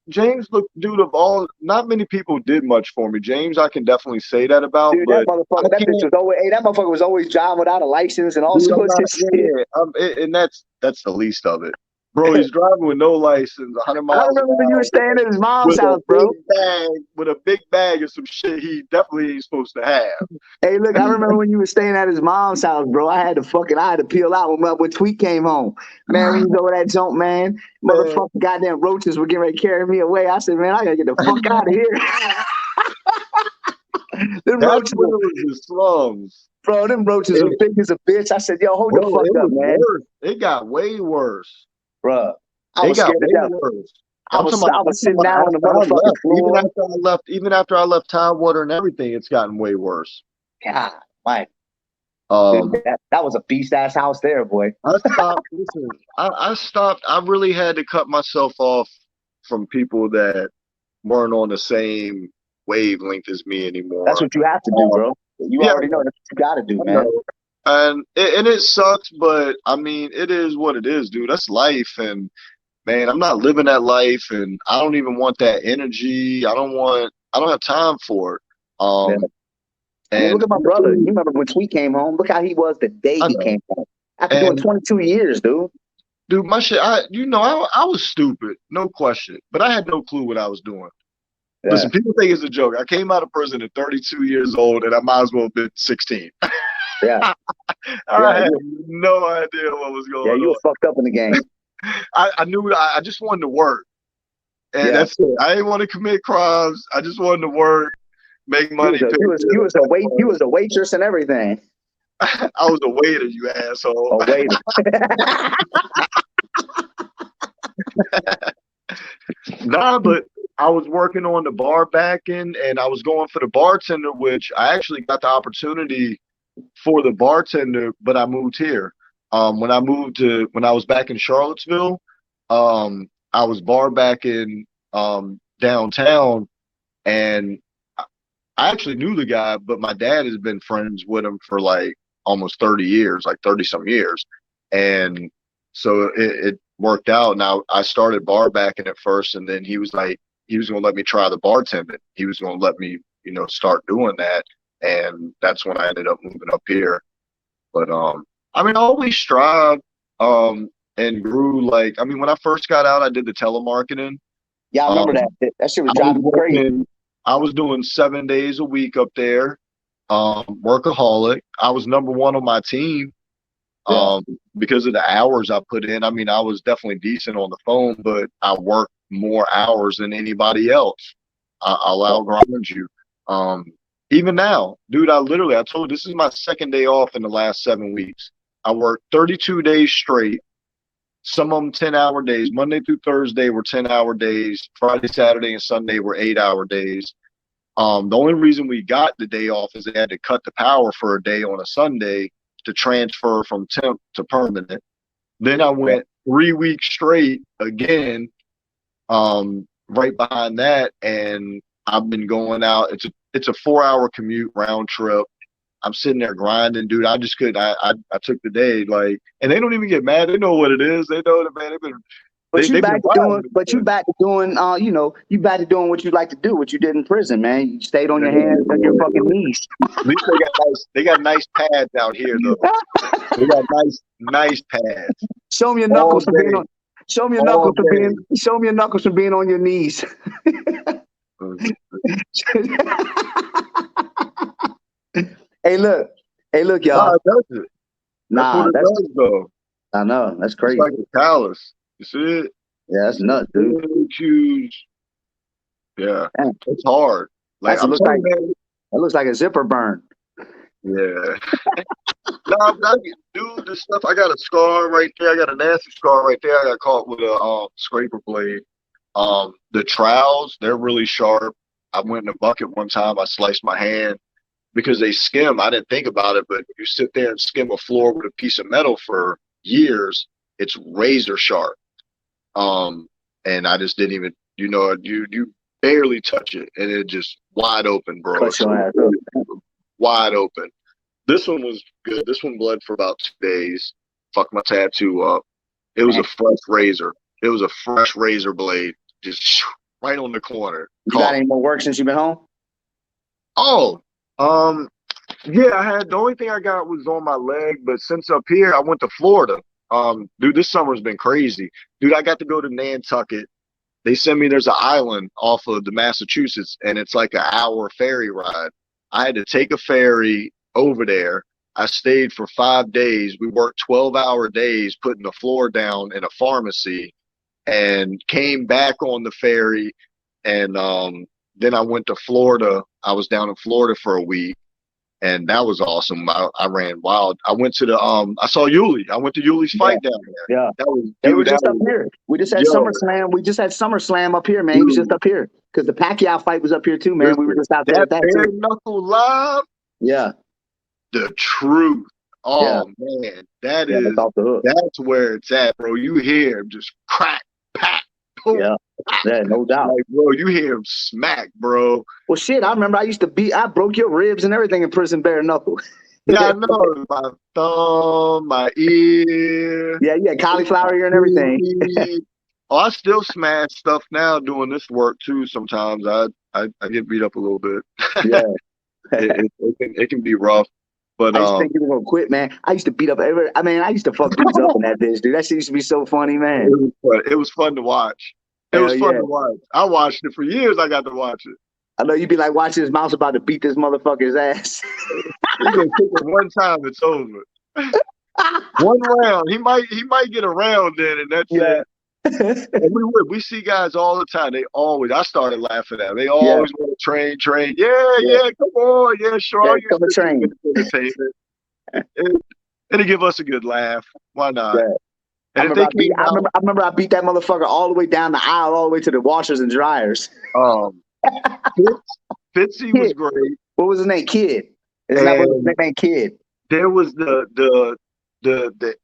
James looked, dude, of all, not many people did much for me. James, I can definitely say that about. Dude, that motherfucker was always driving without a license and all sorts of shit. And that's the least of it. Bro, he's driving with no license, 100 miles. I remember when you were staying at his mom's house, bro. With a big bag of some shit he definitely ain't supposed to have. Hey, look, I remember when you were staying at his mom's house, bro. I had to peel out when Tweet came home. Man, when you go that jump, man, motherfucking goddamn roaches were getting ready to carry me away. I said, man, I gotta get the fuck out of here. Them roaches was the slums. Bro, them roaches were big as a bitch. I said, yo, hold the fuck up, man. It got way worse. Bruh, I was scared to death. I I'm was talking about, I I'm was talking sitting about down on the after I motherfucking left. floor. Even after I left Tidewater and everything, it's gotten way worse. God, Mike, dude, Um, that was a beast ass house there, boy. I stopped. Listen, I stopped. I really had to cut myself off from people that weren't on the same wavelength as me That's anymore. what you have to do, bro. You Yeah, already know that's what you got to do, I man. know. And it sucks, but I mean, it is what it is, dude. That's life, and man, I'm not living that life, and I don't even want that energy. I don't have time for it. Yeah. Um, I mean, look and at my brother. You remember when Tweet came home? Look how he was the day I he know. came home. After doing And 22 years, dude. dude, my shit, I was stupid, no question, but I had no clue what I was doing. Yeah, Listen, people think it's a joke. I came out of prison at 32 years old, and I might as well have been 16. yeah, yeah. I had no idea what was Yeah, going you were on. fucked up in the game. I knew I just wanted to work, and Yeah, that's it. I didn't want to commit crimes. I just wanted to work, make you money, was a pay you was you was a wait you bills. was a waitress and everything. I was a waiter, you asshole. A waiter. Nah, but I was working on the bar back end, and I was going for the bartender, which I actually got the opportunity for the bartender, but I moved here. When I was back in Charlottesville, I was bar back in downtown, and I actually knew the guy, but my dad has been friends with him for like almost 30 years, like 30 some years. And so it worked out. Now I started bar backing at first, and then he was like, he was going to let me try the bartending. He was going to let me, start doing that. And that's when I ended up moving up here. But I mean, I always strived and grew. Like, I mean, when I first got out, I did the telemarketing. Yeah, I remember Um, that. That shit was I was driving me crazy. working, I was doing 7 days a week up there. Workaholic. I was number one on my team Yeah. um, because of the hours I put in. I mean, I was definitely decent on the phone, but I worked more hours than anybody else. I'll outgrind you. Um, Even now, dude, I told you this is my second day off in the last 7 weeks. I worked 32 days straight, some of them 10-hour days. Monday through Thursday were 10-hour days. Friday, Saturday, and Sunday were 8-hour days. The only reason we got the day off is they had to cut the power for a day on a Sunday to transfer from temp to permanent. Then I went 3 weeks straight again, right behind that, and I've been going out. It's a 4-hour commute round trip. I'm sitting there grinding, dude. I just couldn't. I took the day, like, and they don't even get mad. They know what it is. They know that, man. But you They've been back to doing, riding but you with back to doing, you back to doing what you like to do, what you did in prison, man. You stayed on your hands and your fucking me. knees. At least they got nice pads out here though. They got nice pads Show me your all knuckles for being day, on. Show me your all knuckles for being. day. Show me your knuckles for being on your knees. Hey, look. Hey, look, No, y'all. it does it. That's what Nah, it that's. does though. I know that's It's crazy. like a callus. You see it? Yeah, that's It's a nuts, dude. big, huge. Yeah, Damn, it's hard. Like that's it. I'm Looks like telling you, that looks like a zipper burn. man. Yeah. No, dude, this stuff. I got a scar right there. I got a nasty scar right there. I got caught with a scraper blade. The trowels, they're really sharp. I went in a bucket one time. I sliced my hand because they skim. I didn't think about it, but you sit there and skim a floor with a piece of metal for years. It's razor sharp. Um, and I just didn't even, you barely touch it, and it just wide open, bro. Cut It's your ass up. wide open. This one was good. This one bled for about 2 days. Fucked my tattoo up. It was Man, a fresh razor. It was a fresh razor blade, just right on the corner. you got Caught any me. more work since you've been home? Oh, um, yeah. I had the only thing I got was on my leg, but since up here, I went to Florida. Dude, this summer's been crazy. Dude, I got to go to Nantucket. They sent me. There's an island off of the Massachusetts, and it's like an hour ferry ride. I had to take a ferry over there. I stayed for 5 days. We worked 12-hour days putting the floor down in a pharmacy and came back on the ferry. And then I went to Florida. I was down in Florida for a week. and that was awesome. I ran wild. I went to the I saw Yuli. I went to Yuli's fight down there. Yeah. That was They were dude. That just up was here. We just had yo, SummerSlam. We just had SummerSlam up here, man. He was just dude. up here because the Pacquiao fight was up here too, man. We were Listen, just out there that at that bare too. knuckle live, Yeah. the truth. Yeah. Oh man, Yeah. That's off the hook. that's where it's at, bro. You hear him just crack, pack, boom. Yeah. Yeah. No doubt. Like, bro, you hear him smack, bro. Well, shit. I remember I broke your ribs and everything in prison bare knuckle. Yeah, I know. My thumb, my ear. Yeah. Yeah. Cauliflower ear and everything. Oh, I still smash stuff now doing this work too. Sometimes I get beat up a little bit. Yeah. It can be rough, but I used to think you were gonna quit, man. I used to beat up I used to fuck dudes up in that bitch, dude. That shit used to be so funny, man. it was fun to watch. It Hell was fun yeah. to watch. I watched it for years. I got to watch it. I know you'd be like watching his mouse about to beat this motherfucker's ass. He gonna kick it one time, it's over. One round, he might get a round in, and that's Yeah. it. And we see guys all the time. I started laughing at them. They Yeah. always want to train. Yeah, come on, yeah, sure. Yeah, I'll come and train. Entertainment. It'll give us a good laugh. Why not? Yeah. I And remember I beat that motherfucker all the way down the aisle, all the way to the washers and dryers. Fitzy was great. What was his name? Kid. Is that what his name? Kid. There was the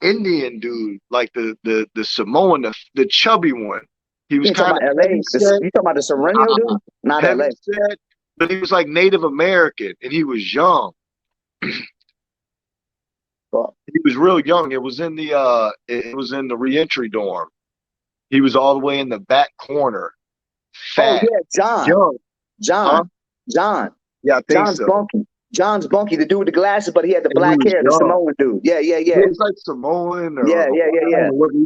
Indian dude, like the Samoan, the chubby one. He was kind of LA. You talking about the Sereno dude? Not LA. Set, but he was like Native American, and he was young. He was real young. It was in the reentry dorm. He was all the way in the back corner. Fat. Oh yeah, John. Huh? John. Yeah, I think John's so. Bunky. John's Bunky, the dude with the glasses, but he had the black hair, the Samoan dude. Yeah. It's like Samoan or Yeah.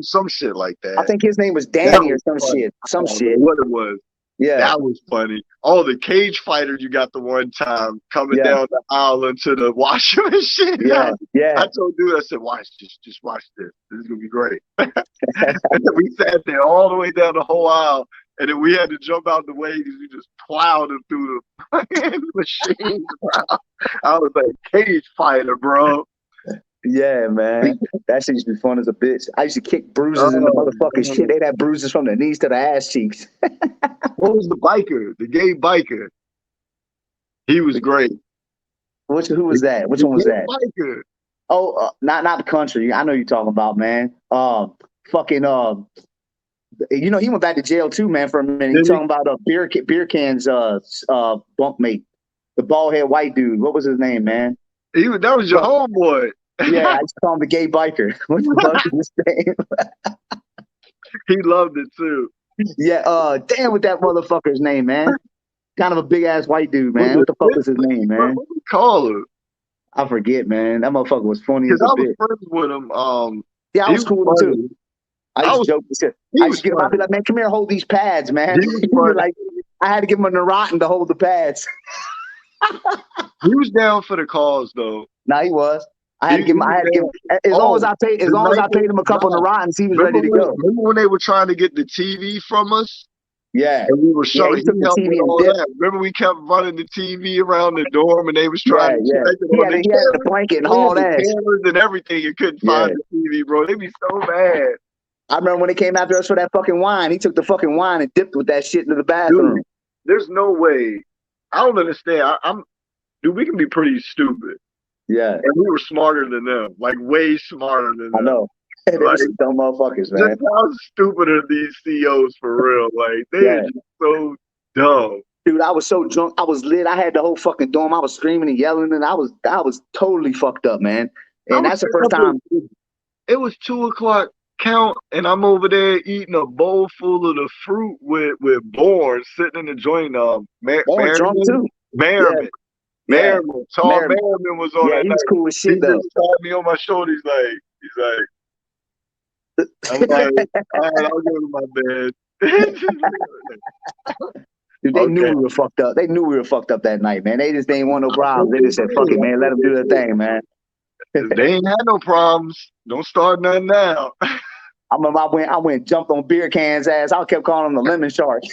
Some shit like that. I think his name was Danny or some shit. Some shit. What it was. Yeah. That was funny. Oh, the cage fighter you got the one time coming down the aisle into the washing machine. Yeah. I told dude, I said, watch this. Just watch this. This is going to be great. And then we sat there all the way down the whole aisle. And then we had to jump out the way because we just plowed him through the machine. I was like, cage fighter, bro. Yeah, man. That shit used to be fun as a bitch. I used to kick bruises in the motherfucking shit. They'd have bruises from the knees to the ass cheeks. What was the biker? The gay biker. He was great. Who was that? Which one was that? Biker. Oh, not the country. I know you're talking about, man. He went back to jail too, man, for a minute. He's talking about beer cans bunkmate, the bald head white dude. What was his name, man? That was your homeboy. Yeah, I just call him the gay biker. What the fuck is his name? He loved it too. Yeah, damn, what that motherfucker's name, man? Kind of a big ass white dude, man. What the fuck was his name, man? What do we call him? I forget, man. That motherfucker was funny as a bitch. I was friends with him. Yeah, I was cool with him too. I used to joke. I used to get him. I'd be like, man, come here, hold these pads, man. Like, I had to give him a Neurontin to hold the pads. He was down for the cause, though. No, he was. I had to give him. As long as I paid him a couple of Neurontins, he was ready to go. Remember when they were trying to get the TV from us? Yeah. And we were showing he took the TV and that. Remember we kept running the TV around the dorm and they was trying to check it on he had the blanket and all that. Cameras and everything. You couldn't find the TV, bro. They'd be so mad. I remember when they came after us for that fucking wine. He took the fucking wine and dipped with that shit into the bathroom. Dude, there's no way. I don't understand. Dude, we can be pretty stupid. Yeah. And we were smarter than them. Like, way smarter than them. I know. They were some dumb motherfuckers, man. Just how stupid are these CEOs for real? Like, they are just so dumb. Dude, I was so drunk. I was lit. I had the whole fucking dorm. I was screaming and yelling, and I was totally fucked up, man. And that's the first time. It was 2:00 count, and I'm over there eating a bowl full of the fruit with Bourne sitting in the joint. Bourne drunk too. Merriman. Merriman. Tall Merriman was on that. Yeah, he was cool as shit, though. He just tapped me on my shoulder. He's like, I'm like, all right, I'll give him my bed. Dude, they knew we were fucked up. They knew we were fucked up that night, man. They just didn't want no problems. They just said, fuck it, man. Let them do their thing, man. They ain't had no problems. Don't start nothing now. I remember I went jumped on beer cans ass. I kept calling him the lemon shark.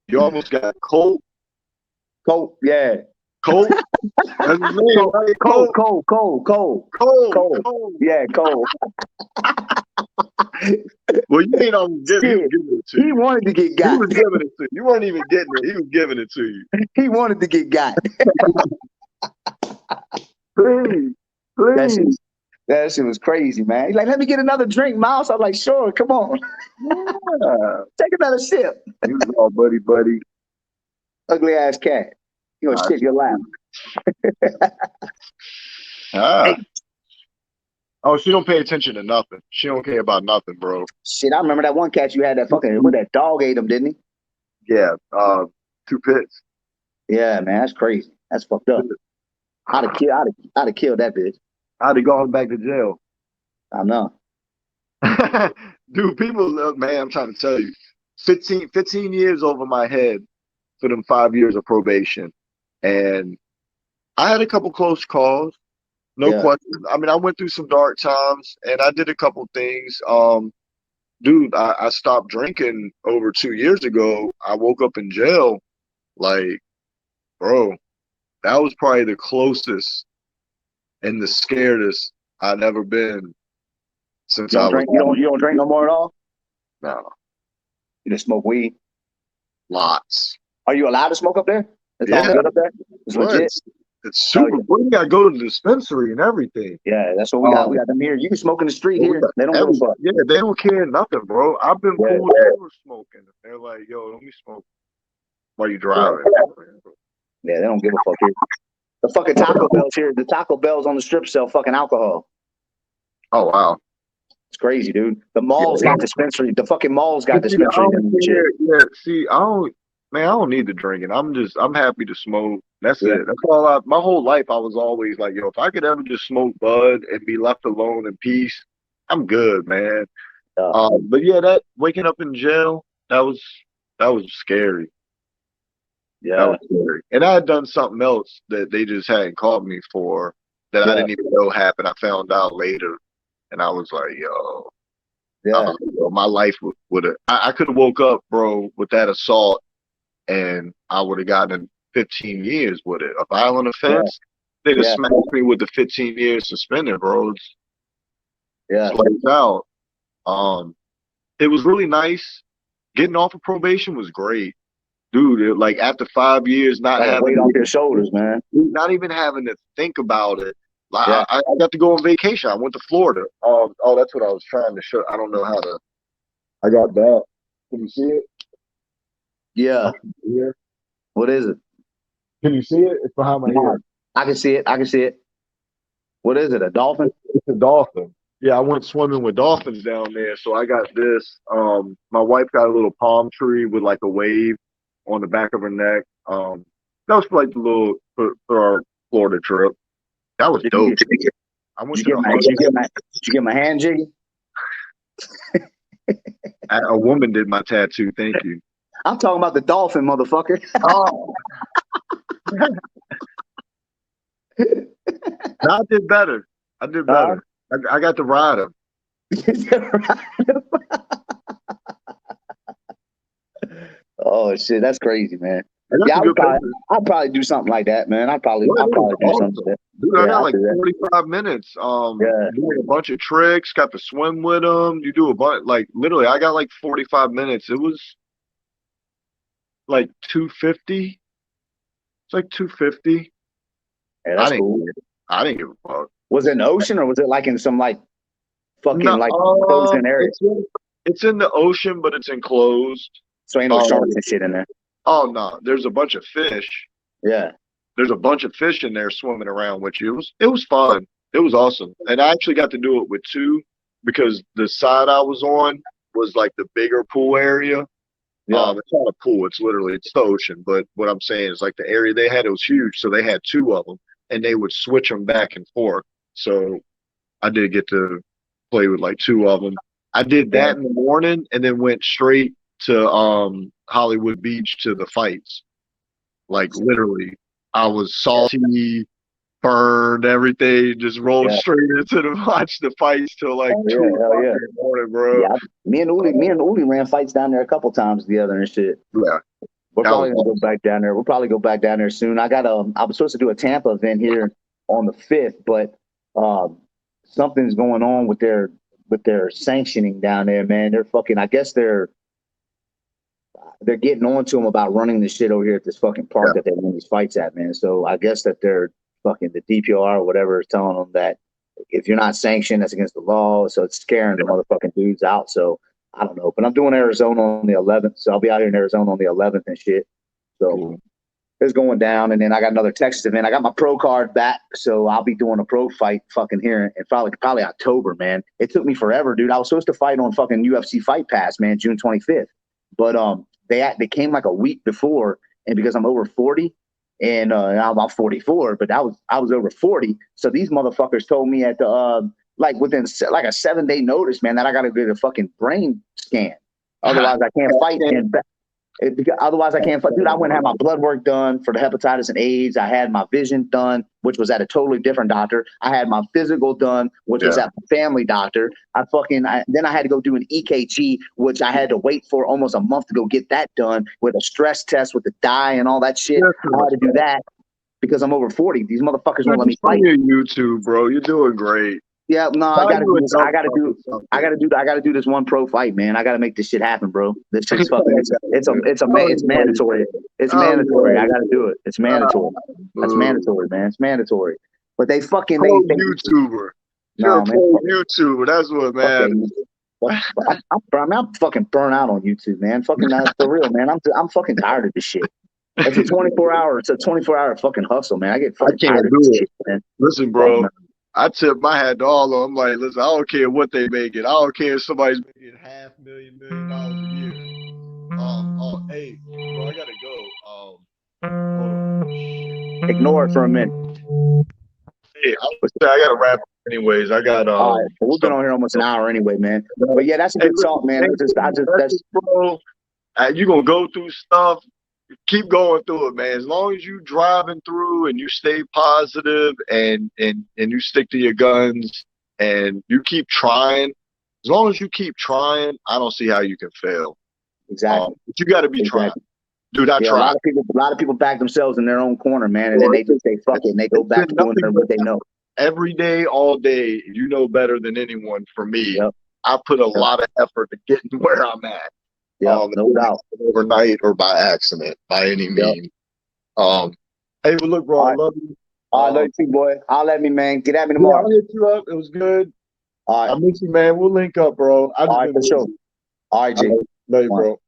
You almost got Colt. Colt, yeah. Colt. That's his name, right? Colt. Yeah, Colt. Well, you ain't always giving it to you. He wanted to get He got. was giving it to you. You weren't even getting it. He was giving it to you. He wanted to get got. Please. That shit was crazy, man. He's like, let me get another drink, Mouse. I'm like, sure, come on. Yeah. Take another sip. He was all buddy. Ugly ass cat. You gonna skip your lap. Hey. Oh, she don't pay attention to nothing. She don't care about nothing, bro. Shit, I remember that one cat you had that fucking, that dog ate him, didn't he? Yeah, 2 pits. Yeah, man, that's crazy. That's fucked up. I'd have killed that bitch. I'd have gone back to jail. I know. Dude, people, man, I'm trying to tell you, 15 years over my head for them 5 years of probation. And I had a couple close calls, no question. I mean, I went through some dark times and I did a couple things. Dude, I stopped drinking over 2 years ago. I woke up in jail. Like, bro, that was probably the closest and the scaredest I've ever been since you don't drink no more at all? No. You just smoke weed? Lots. Are you allowed to smoke up there? It's all good up there? It's legit? It's super. We gotta go to the dispensary and everything. Yeah, that's what we got. We got them here. You can smoke in the street here. They don't give a fuck. Yeah, they don't care nothing, bro. I've been pulled over smoking. They're like, yo, let me smoke while you driving. Yeah, they don't give a fuck here. The fucking Taco Bell's here. The Taco Bell's on the strip sell fucking alcohol. Oh, wow. It's crazy, dude. The malls got dispensary. The fucking malls got dispensary. Yeah, see, I don't need the drinking. I'm happy to smoke. That's it. That's all my whole life I was always like, yo, if I could ever just smoke bud and be left alone in peace, I'm good, man. But yeah, that waking up in jail, that was scary. Yeah. That was scary. And I had done something else that they just hadn't called me for that I didn't even know happened. I found out later. And I was like, yo. Yeah. My life would have I could have woke up, bro, with that assault and I would have gotten 15 years with it. A violent offense. They'd have smacked me with the 15 years suspended, bro. It's lights out. It was really nice. Getting off of probation was great. Dude, like after 5 years, not having weight off your shoulders, man. Not even having to think about it. Like I got to go on vacation. I went to Florida. Oh, that's what I was trying to show. I don't know how to. I got that. Can you see it? Yeah. Here. What is it? Can you see it? It's behind my ear. I can see it. What is it? A dolphin? It's a dolphin. Yeah, I went swimming with dolphins down there. So I got this. My wife got a little palm tree with like a wave on the back of her neck. That was like the little for our Florida trip. That was dope. Did you get my hand jiggy? A woman did my tattoo. Thank you. I'm talking about the dolphin, motherfucker. Oh. No, I did better. I got to ride him. Oh shit, that's crazy, man. Yeah, I'd probably do something like that, man. I'd probably do something like that. Dude, I got like 45 minutes. Doing a bunch of tricks, got to swim with them. You do a bunch, like literally, I got like 45 minutes. It was like 250. It's like 250. Yeah, that's cool. I didn't give a fuck. Was it in the ocean or was it like in some like fucking like frozen area? It's in the ocean, but it's enclosed. So ain't no sharks and shit in there. Oh no, there's a bunch of fish. Yeah. There's a bunch of fish in there swimming around with you. It was fun. It was awesome. And I actually got to do it with two because the side I was on was like the bigger pool area. Yeah. It's not a pool. It's the ocean. But what I'm saying is like the area they had, it was huge. So they had two of them and they would switch them back and forth. So I did get to play with like two of them. I did that in the morning and then went straight to Hollywood Beach to the fights. Like literally, I was salty, burned, everything, just rolled straight into watch the fights till like 2 o'clock in the morning, bro. Yeah, me and Uli ran fights down there a couple times together and shit. Yeah. We're That probably was gonna go back down there. We'll probably go back down there soon. I was supposed to do a Tampa event here on the 5th, but something's going on with their sanctioning down there, man. They're fucking. I guess they're getting on to them about running this shit over here at this fucking park that they run these fights at, man. So I guess that they're fucking the DPR or whatever is telling them that if you're not sanctioned, that's against the law. So it's scaring the motherfucking dudes out. So I don't know. But I'm doing Arizona on the 11th. So I'll be out here in Arizona on the 11th and shit. So cool. it's going down. And then I got another Texas event. I got my pro card back. So I'll be doing a pro fight fucking here in probably October, man. It took me forever, dude. I was supposed to fight on fucking UFC Fight Pass, man, June 25th. But they came like a week before. And because I'm over 40, and I'm 44, but I was over 40. So these motherfuckers told me at the like within like a 7-day notice, man, that I got to get a fucking brain scan. Otherwise, I can't fight. Otherwise, I can't fight. Dude, I went and had my blood work done for the hepatitis and AIDS. I had my vision done, which was at a totally different doctor. I had my physical done, which was at my family doctor. Then I had to go do an EKG, which I had to wait for almost a month to go get that done with a stress test with the dye and all that shit. I had to do that because I'm over 40. These motherfuckers won't let me fight. YouTube, bro. You're doing great. Yeah, no, I gotta do this one pro fight, man. I gotta make this shit happen, bro. This shit's fucking. It's mandatory. It's mandatory. I gotta do it. It's mandatory. That's mandatory, man. It's mandatory. But they fucking YouTuber. You're a pro YouTuber. That's what, man. I'm fucking burnt out on YouTube, man. Fucking for real, man. I'm fucking tired of this shit. It's a 24-hour fucking hustle, man. I get fucking tired of this shit, man. Listen, bro. I tip my hat to all of them. I'm like, listen, I don't care what they make it. I don't care if somebody's making $500,000, $1 million a year. Hey, bro, I gotta go. Hold on. Ignore it for a minute. Hey, I gotta wrap up anyways. I got all right, we've been on here almost an hour anyway, man. But yeah, that's a good talk, man. Bro, you gonna go through stuff. Keep going through it, man. As long as you driving through and you stay positive and you stick to your guns and you keep trying, as long as you keep trying, I don't see how you can fail. Exactly. But you got to be trying. Dude, I try. A lot of people back themselves in their own corner, man, and then they just say fuck it and they go back to doing what they know. Every day, all day, you know better than anyone. For me, I put a lot of effort to getting where I'm at. Yeah, no doubt. Overnight or by accident, by any means. Hey, but look, bro, I love you. I love you too, boy. I'll let me, man. Get at me tomorrow. I'll hit you up. It was good. All right. I miss you, man. We'll link up, bro. All right, for sure. All right, G. Love you, bro.